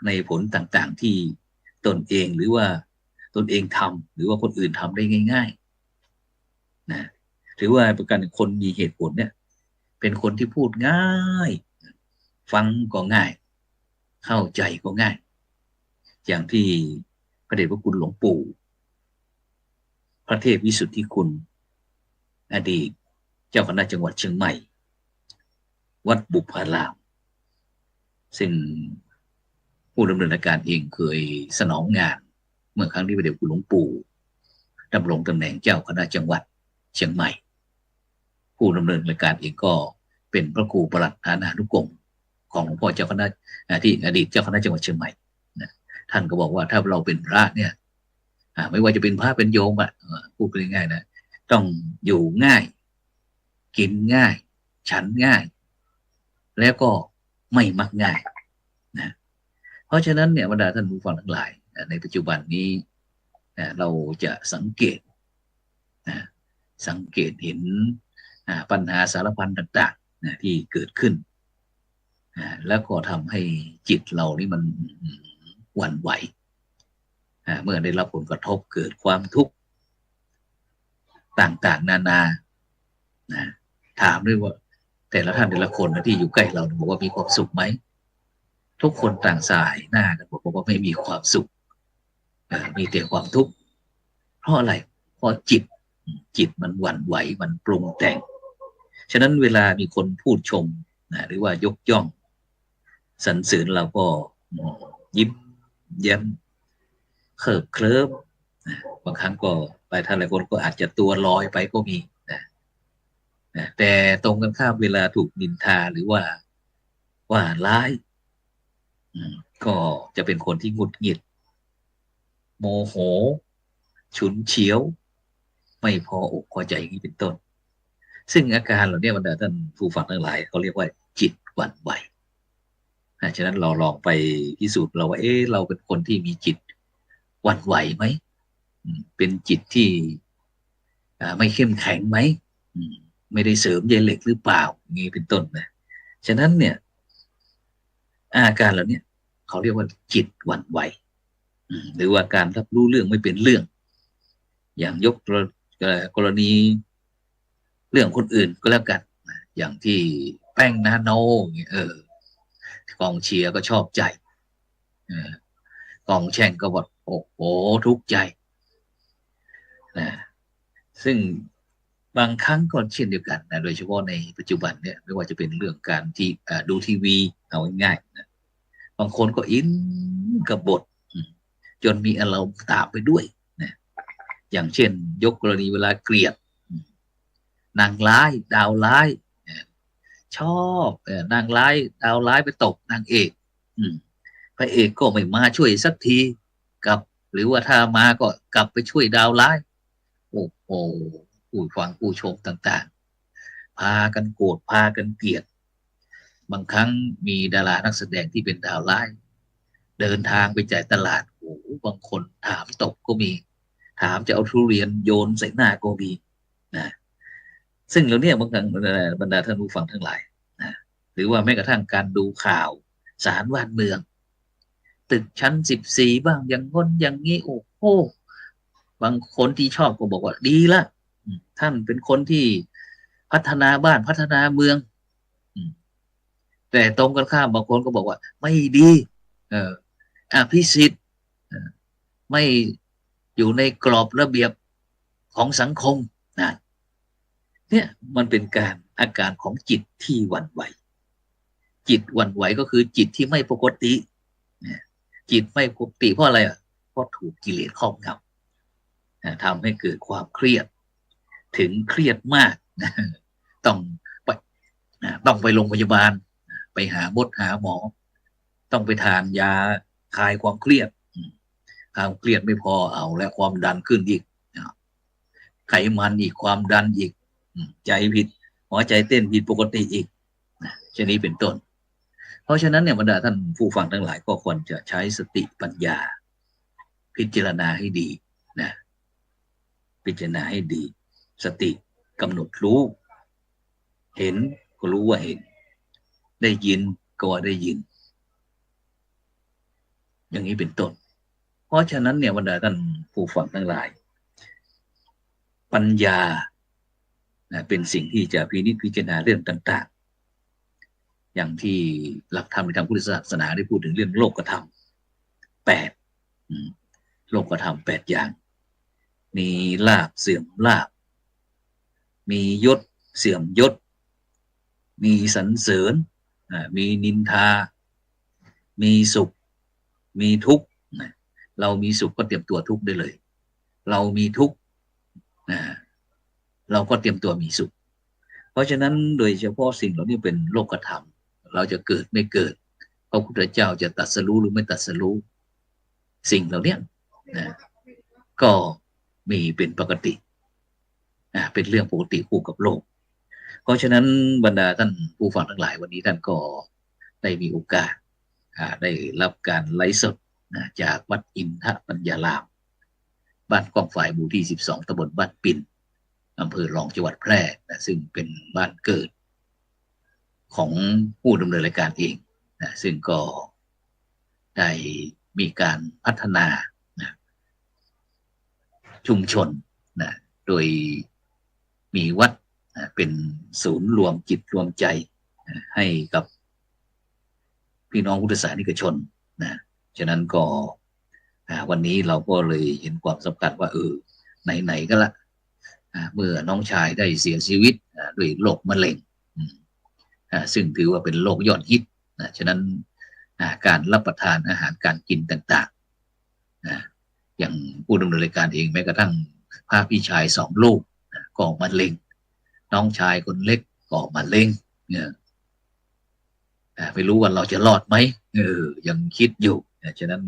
ในผลต่างๆที่ตนเองหรือว่าตนเองทำหรือว่าคนอื่นทำได้ง่ายๆนะถือว่าประการคนมีเหตุผลเนี่ยเป็นคนที่พูดง่ายฟังก็ง่ายเข้าใจก็ง่ายอย่างที่พระเดชพระคุณหลวงปู่พระเทพวิสุทธิคุณอดีต เจ้าคณะจังหวัดเชียงใหม่วัดบุพารามซึ่งผู้ดำเนินการเองเคยสนองงานเมื่อครั้งที่พระเดชคุณหลวงปู่ดำรงตำแหน่งเจ้าคณะจังหวัดเชียงใหม่ผู้ดำเนินการเองก็เป็นพระครูประหลัดอาณานุกรมของหลวงพ่อเจ้าคณะที่อดีตเจ้าคณะจังหวัดเชียงใหม่นะท่านก็บอกว่าถ้าเราเป็นพระเนี่ยไม่ว่าจะเป็นพระเป็นโยมพูดง่ายๆนะต้องอยู่ง่ายกินง่ายฉันง่ายแล้วก็ไม่มักง่ายนะเพราะฉะนั้นเนี่ยบรรดาท่านผู้ฟังทั้งหลายในปัจจุบันนี้เราจะสังเกตเห็นปัญหาสารพันต่างๆที่เกิดขึ้นแล้วก็ทำให้จิตเรานี่มันหวั่นไหวเมื่อได้รับผลกระทบเกิดความทุกข์ต่างๆนานาถามด้วยว่าแต่ละท่านแต่ละคนที่อยู่ใกล้เราบอกว่ามีความสุขไหมทุกคนต่างสายหน้ากันบอกว่าไม่มีความสุขมีแต่ความทุกข์เพราะอะไรเพราะจิตมันหวั่นไหวมันปรุงแต่งฉะนั้นเวลามีคนพูดชมหรือว่ายกย่องสรรเสริญเราก็ยิ้มแย้มเขิบเคลิ้มบางครั้งก็หลายท่านหลายคนก็อาจจะตัวลอยไปก็มีแต่ตรงกันข้ามเวลาถูกนินทาหรือว่าร้ายก็จะเป็นคนที่หงุดหงิดโมโหฉุนเฉียวไม่พออกพอใจอย่างนี้เป็นต้นซึ่งอาการเหล่านี้บรรดาท่านผู้ฟังทั้งหลายเขาเรียกว่าจิตหวั่นไหวฉะนั้นเราลองไปพิสูจน์เราว่าเราเป็นคนที่มีจิตหวั่นไหวไหมเป็นจิตที่ไม่เข้มแข็งไหมไม่ได้เสริมใยเหล็กหรือเปล่าอย่างนี้เป็นต้นนะฉะนั้นเนี่ยอาการเหล่านี้เขาเรียกว่าจิตหวั่นไหวหรือว่าการรับรู้เรื่องไม่เป็นเรื่องอย่างยกกรณีเรื่องคนอื่นก็แล้วกันอย่างที่แป้งนาโนกองเชียร์ก็ชอบใจกองแช่งก็บอกโอ้โหทุกข์ใจซึ่งบางครั้งก็เช่นเดียวกันโดยเฉพาะในปัจจุบันเนี่ยไม่ว่าจะเป็นเรื่องการที่ดูทีวีเอาง่ายๆนะบางคนก็อินกับบทจนมีอารมณ์ตามไปด้วยนะอย่างเช่นยกกรณีเวลาเกลียดนางร้ายดาวร้ายชอบนางร้ายดาวร้ายไปตกนางเอกพระเอกก็ไม่มาช่วยสักทีกับหรือว่าถ้ามาก็กลับไปช่วยดาวร้ายโอ้โหผู้ฟังผู้ชมต่างๆพากันโกรธพากันเกลียดบางครั้งมีดารานักแสดงที่เป็นดาวร้ายเดินทางไปจ่ายตลาดโอ้บางคนถามตกก็มีถามจะเอาทุเรียนโยนใส่หน้าก็มีนะซึ่งเราเนี่ยบางครั้งบรรดาท่านผู้ฟังทั้งหลายนะหรือว่าแม้กระทั่งการดูข่าวสารบ้านเมืองตึกชั้น14บ้างอย่างง้นอย่างนี้โอ้โหบางคนที่ชอบก็บอกว่าดีละท่านเป็นคนที่พัฒนาบ้านพัฒนาเมืองแต่ตรงกันข้ามบางคนก็บอกว่าไม่ดีอภิสิทธิ์ไม่อยู่ในกรอบระเบียบของสังคมนะเนี่ยมันเป็นอาการของจิตที่หวั่นไหวจิตหวั่นไหวก็คือจิตที่ไม่ปกติจิตไม่ปกติเพราะอะไรเพราะถูกกิเลสครอบงำทำให้เกิดความเครียดถึงเครียดมากต้องไปโรงพยาบาลไปหาหมอต้องไปทานยาคลายความเครียดความเครียดไม่พอเอาและความดันขึ้นอีกไขมันอีกความดันอีกใจผิดหัวใจเต้นผิดปกติอีกเช่นนี้เป็นต้นเพราะฉะนั้นเนี่ยบรรดาท่านผู้ฟังทั้งหลายก็ควรจะใช้สติปัญญาพิจารณาให้ดีนะพิจารณาให้ดีสติกำหนดรู้เห็นก็รู้ว่าเห็นได้ยินก็ว่าได้ยินอย่างนี้เป็นต้นเพราะฉะนั้นเนี่ยบรรดาท่านผู้ฟังทั้งหลายปัญญาเป็นสิ่งที่จะพิจารณาเรื่องต่างๆอย่างที่หลักธรรมในทางพุทธศาสนาได้พูดถึงเรื่องโลกธรรม8โลกธรรม8อย่างมีลาภเสื่อมลาภมียศ เสื่อมยศมีสรรเสริญมีนินทามีสุขมีทุกข์เรามีสุขก็เตรียมตัวทุกข์ได้เลยเรามีทุกข์เราก็เตรียมตัวมีสุขเพราะฉะนั้นโดยเฉพาะสิ่งเหล่านี้เป็นโลกธรรมเราจะเกิดไม่เกิดพระพุทธเจ้าจะตรัสรู้หรือไม่ตรัสรู้สิ่งเหล่านี้ก็มีเป็นปกติเป็นเรื่องปกติคู่กับโลกเพราะฉะนั้นบรรดาท่านผู้ฟังทั้งหลายวันนี้ท่านก็ได้มีโอกาสได้รับการไลฟ์สดจากวัดอินทปัญญารามบ้านกองฝ่ายหมู่ที่12ตำบลบ้านปิ่นอำเภอรองจังหวัดแพร่ซึ่งเป็นบ้านเกิดของผู้ดำเนินรายการเองซึ่งก็ได้มีการพัฒนาชุมชนโดยมีวัดเป็นศูนย์รวมจิตรวมใจให้กับพี่น้องพุทธศาสนิกชนฉะนั้นก็วันนี้เราก็เลยเห็นความสำคัญว่าไหนๆก็ละเมื่อน้องชายได้เสียชีวิตด้วยโรคมะเร็งซึ่งถือว่าเป็นโรคยอดฮิตฉะนั้นการรับประทานอาหารการกินต่างๆอย่างผู้ดำเนินรายการเองแม้กระทั่งพระพี่ชาย2 ลูกก็มะเร็งน้องชายคนเล็กก็มะเร็งไม่รู้ว่าเราจะรอดไหมยังคิดอยู่ฉะนั้น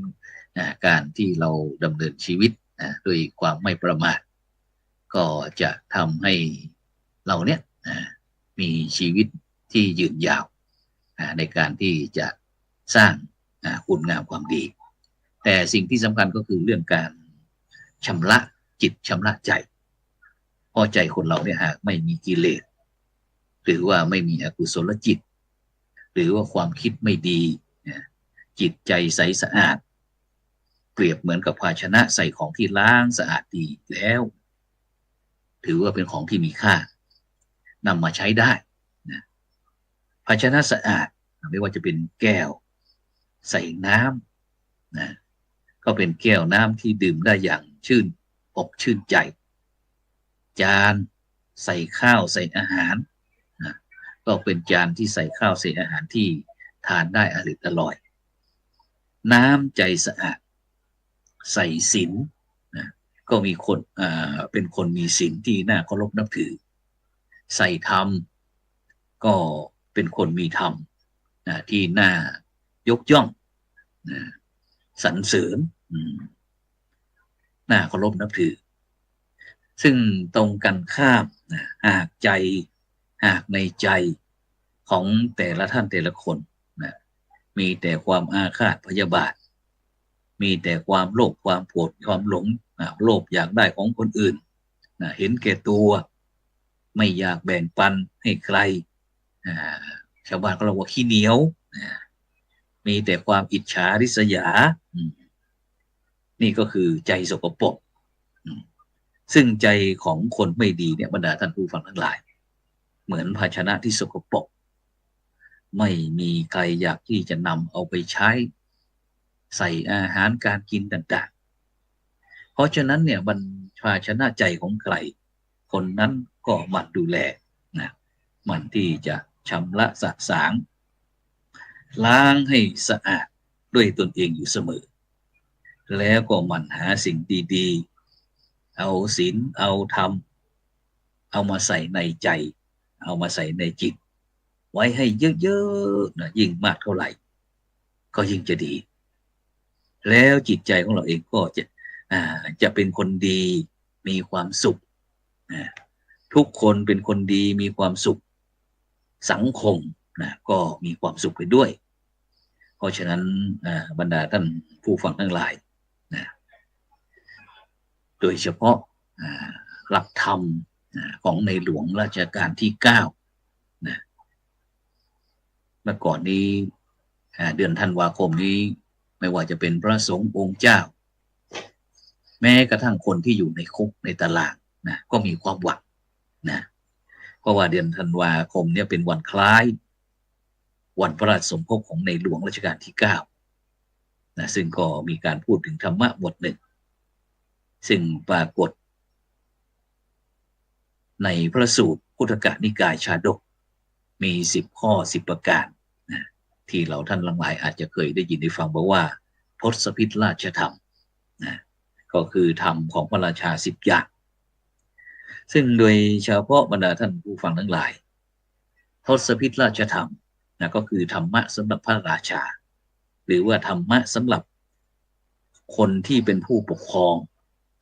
การที่เราดำเนินชีวิตด้วยความไม่ประมาทก็จะทำให้เราเนี่ยมีชีวิตที่ยืนยาวในการที่จะสร้างคุณงามความดีแต่สิ่งที่สำคัญก็คือเรื่องการชำระจิตชำระใจเพราะใจคนเราเนี่ยหากไม่มีกิเลสหรือว่าไม่มีอกุศลจิตหรือว่าความคิดไม่ดีจิตใจใสสะอาดเปรียบเหมือนกับภาชนะใส่ของที่ล้างสะอาดดีแล้วถือว่าเป็นของที่มีค่านำมาใช้ได้ภาชนะสะอาดไม่ว่าจะเป็นแก้วใส่น้ำก็เป็นแก้วน้ำที่ดื่มได้อย่างชื่นอกชื่นใจจานใส่ข้าวใส่อาหารก็เป็นจานที่ใส่ข้าวใส่อาหารที่ทานได้อร่อยน้ำใจสะอาดใส่ศีลก็มีคนเป็นคนมีศีลที่น่าเคารพนับถือใส่ธรรมก็เป็นคนมีธรรมที่น่ายกย่องสรรเสริญน่าเคารพนับถือซึ่งตรงกันข้ามหากในใจของแต่ละท่านแต่ละคนมีแต่ความอาฆาตพยาบาทมีแต่ความโลภความโกรธความหลงโลภอยากได้ของคนอื่นเห็นแก่ตัวไม่อยากแบ่งปันให้ใครชาวบ้านก็เรียกว่าขี้เหนียวมีแต่ความอิจฉาริษยานี่ก็คือใจสกปรกซึ่งใจของคนไม่ดีเนี่ยบรรดาท่านผู้ฟังทั้งหลายเหมือนภาชนะที่สกปรกไม่มีใครอยากที่จะนำเอาไปใช้ใส่อาหารการกินต่างๆเพราะฉะนั้นเนี่ยภาชนะใจของใครคนนั้นก็หมั่นดูแลมันที่จะชำระสะสางล้างให้สะอาดด้วยตนเองอยู่เสมอแล้วก็หมั่นหาสิ่งดีๆเอาศีลเอาธรรมเอามาใส่ในใจเอามาใส่ในจิตไว้ให้เยอะๆยิ่งมากเท่าไหร่ก็ยิ่งจะดีแล้วจิตใจของเราเองก็จะเป็นคนดีมีความสุขทุกคนเป็นคนดีมีความสุขสังคมก็มีความสุขไปด้วยเพราะฉะนั้นบรรดาท่านผู้ฟังทั้งหลายโดยเฉพาะหลักธรรมของในหลวงรัชกาลที่9เมื่อก่อนนี้เดือนธันวาคมนี้ไม่ว่าจะเป็นพระสงฆ์องค์เจ้าแม้กระทั่งคนที่อยู่ในคุกในตารางก็มีความหวังเพราะว่าเดือนธันวาคมเนี่ยเป็นวันคล้ายวันพระราชสมภพของในหลวงรัชกาลที่9ซึ่งก็มีการพูดถึงธรรมะบทหนึ่งซึ่งปรากฏในพระสูตร คุถกนิกายชาดกมี10 ข้อ 10 ประการนะที่เราท่านหลายอาจจะเคยได้ยินได้ฟังบอกว่าทศพิธราชธรรมนะก็คือธรรมของพระราชา10 อย่างซึ่งโดยเฉพาะบรรดาท่านผู้ฟังทั้งหลายทศพิธราชธรรมนะก็คือธรรมะสำหรับพระราชาหรือว่าธรรมะสำหรับคนที่เป็นผู้ปกครอง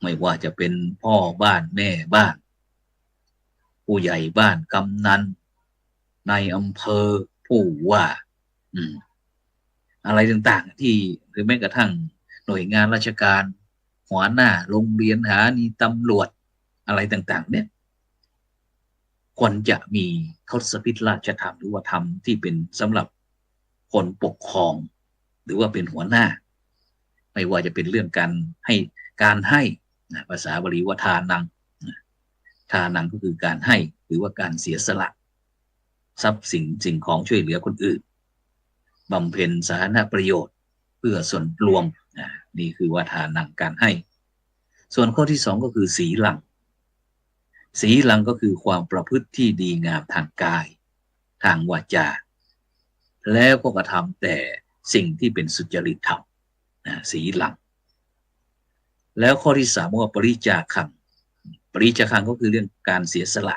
ไม่ว่าจะเป็นพ่อบ้านแม่บ้านผู้ใหญ่บ้านกำนันในอำเภอผู้ว่าอะไรต่างๆที่หรือแม้กระทั่งหน่วยงานราชการหัวหน้าโรงเรียนสถานีตำรวจอะไรต่างๆเนี่ยควรจะมีทศพิธราชธรรมหรือว่าธรรมที่เป็นสำหรับคนปกครองหรือว่าเป็นหัวหน้าไม่ว่าจะเป็นเรื่องการให้ภาษาบาลีว่าทานังทานังก็คือการให้หรือว่าการเสียสละทรัพย์สิ่งของช่วยเหลือคนอื่นบำเพ็ญสาธารณประโยชน์เพื่อส่วนรวมนี่คือว่าทานังการให้ส่วนข้อที่2ก็คือสีลังสีลังก็คือความประพฤติที่ดีงามทางกายทางวาจาแล้วก็กระทำแต่สิ่งที่เป็นสุจริตธรรมสีลังแล้วข้อที่3ว่าปริจาคังปริจาคังก็คือเรื่องการเสียสละ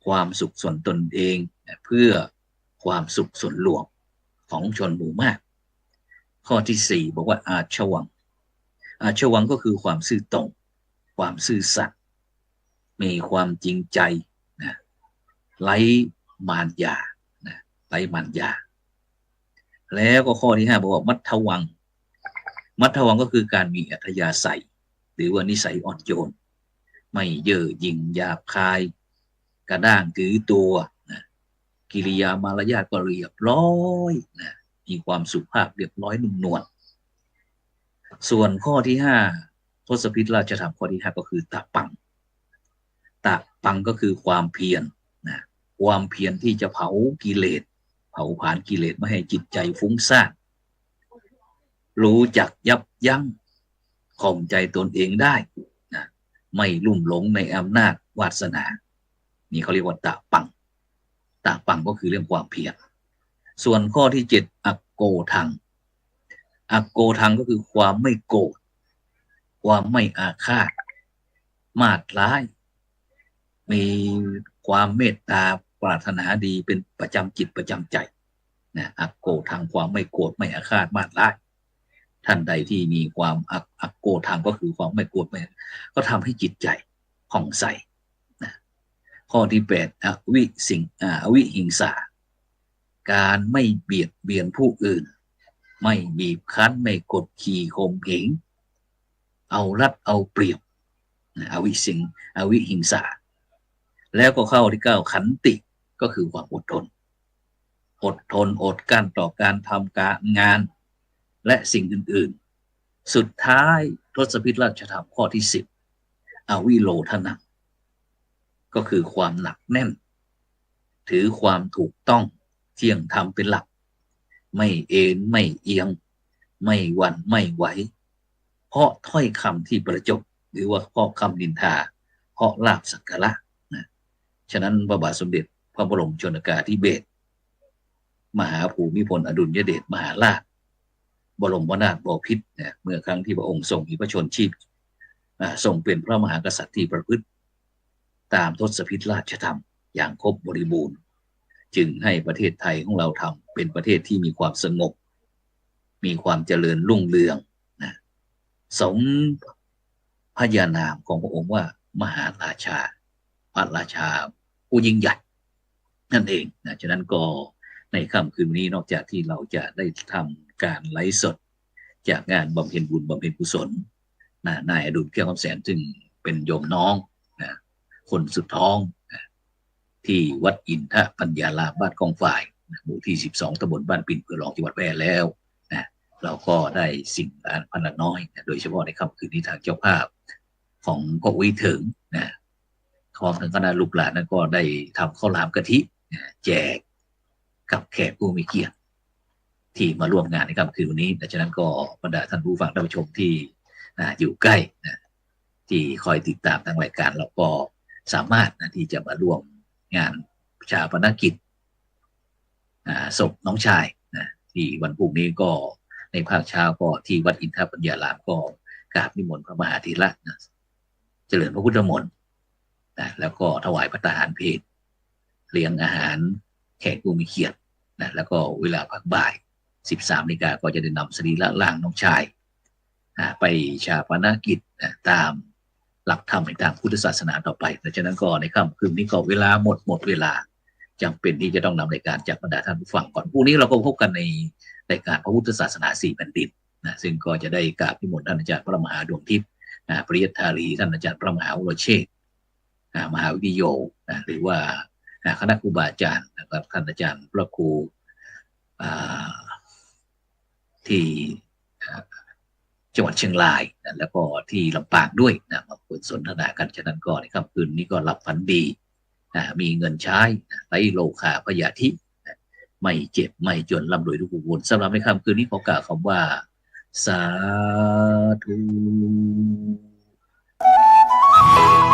ความสุขส่วนตนเองเพื่อความสุขส่วนรวมของชนหมู่มากข้อที่4บอกว่าอาชวังอาชวังก็คือความซื่อตรงความซื่อสัตย์มีความจริงใจไร้มารยาไร้มารยาแล้วก็ข้อที่5บอกว่ามัทธวังมัทธวังก็คือการมีอัธยาศัยหรือว่านิสัยอ่อนโยนไม่เย่อหยิ่งหยาบคายกระด้างถือตัวกิริยามารยาทก็เรียบร้อยมีความสุภาพเรียบร้อยนุ่มนวลส่วนข้อที่5ทศพิธราชธรรมข้อที่5ก็คือตะปังตะปังก็คือความเพียรความเพียรที่จะเผากิเลสเผาผลาญกิเลสไม่ให้จิตใจฟุ้งซ่านรู้จักยับยั้งข่มใจตนเองได้ไม่ลุ่มหลงในอำนาจวาสนานี่เขาเรียกว่าตะปังตะปังก็คือเรื่องความเพียรส่วนข้อที่7อักโกทังอักโกทังก็คือความไม่โกรธความไม่อาฆาตมาตร้ายมีความเมตตาปรารถนาดีเป็นประจำจิตประจำใจอักโกทังความไม่โกรธไม่อาฆาตมาตร้ายท่านใดที่มีความอักโกทังก็คือความไม่โกรธไม่ก็ทำให้จิตใจผ่องใสข้อที่8อวิหิงสาการไม่เบียดเบียนผู้อื่นไม่บีบคั้นไม่กดขี่ข่มเหงเอารัดเอาเปรียบอวิหิงสาแล้วก็เข้าที่9ขันติก็คือความอดทนอดกลั้นต่อการทำการงานและสิ่งอื่นๆสุดท้ายทศพิธราชธรรมข้อที่10อวิโลทนังก็คือความหนักแน่นถือความถูกต้องเที่ยงธรรมเป็นหลักไม่เอ็นไม่เอียงไม่หวั่นไม่ไหวเพราะถ้อยคำที่ประจบหรือว่าเพราะคำนินทาเพราะลาภสักการะฉะนั้นพระบาทสมเด็จพระบรมชนกาธิเบศรมหาภูมิพลอดุลยเดชมหาราชบรมนาถบพิตรเมื่อครั้งที่พระองค์ทรงมีพระชนชีพทรงเป็นพระมหากษัตริย์ที่ประพฤติตามทศพิธราชธรรมอย่างครบบริบูรณ์จึงให้ประเทศไทยของเราทำเป็นประเทศที่มีความสงบมีความเจริญรุ่งเรืองสมพระยานามของพระองค์ว่ามหาราชาพระราชาผู้ยิ่งใหญ่นั่นเองฉะนั้นก็ในค่ำคืนนี้นอกจากที่เราจะได้ทำการไลฟ์สดจากงานบำเพ็ญบุญบำเพ็ญกุศลนายอดุลแก้วคำแสนซึ่งเป็นโยมน้องคนสุดท้องที่วัดอินทปัญญารามบ้านกองฝ่ายหมู่ที่12ตำบลบ้านปิ่นอำเภอรองจังหวัดแพร่แล้วเราก็ได้สิ่งพันละน้อยโดยเฉพาะในค่ำคืนนี้ทางเจ้าภาพของพ่ออุ้ยถึงของทางคณะลูกหลานนั้นก็ได้ทำข้าวหลามกะทิแจกกับแขกผู้มีเกียรติที่มาร่วมงานในค่ำคืนวันนี้ดังนั้นก็บรรดาท่านผู้ฟังท่านผู้ชมที่อยู่ใกล้ที่คอยติดตามทางรายการเราก็สามารถที่จะมาร่วม งานชาปนกิจศพน้องชายนะที่วันพรุ่งนี้ก็ในภาคเช้าก็ที่วัดอินทปัญญารามก็กราบนิมนต์พระมหาธีระนะเจริญพระพุทธมนต์นะแล้วก็ถวายพระทหารเพลเลี้ยงอาหารแขกผู้มีเกียรตินะแล้วก็เวลาพักบ่าย 13 นาฬิกาก็จะได้นำสรีระร่างน้องชายไปชาปนกิจนะตามหลักธรรมในทางพุทธศาสนาต่อไปดังนั้นก็ในค่ำคืนนี้ก็เวลาหมดเวลาจำเป็นที่จะต้องนำรายการจากบรรดาท่านผู้ฟังก่อนพรุ่งนี้เราก็พบกันในรายการพระพุทธศาสนา4แผ่นดินนะซึ่งก็จะได้กราบนิมนต์ท่านอาจารย์พระมหาดวงทิพย์ปริยัติธารีท่านอาจารย์พระมหาวรเชษฐ์มหาวิทยโยหรือว่าคณะครูบาอาจารย์นะครับท่านอาจารย์พระครูที่จังหวัดเชียงรายนะแล้วก็ที่ลำปางด้วยนะมาคุยสนทนากันฉะนั้นก็ในค่ำคืนนี้ก็หลับฝันดีมีเงินใช้ไร้โลคาพยาธิไม่เจ็บไม่จนร่ำรวยทุกบุญสำหรับในค่ำคืนนี้ขอกล่าวคำว่าสาธุ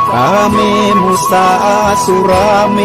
กาเมมุสาสุราเม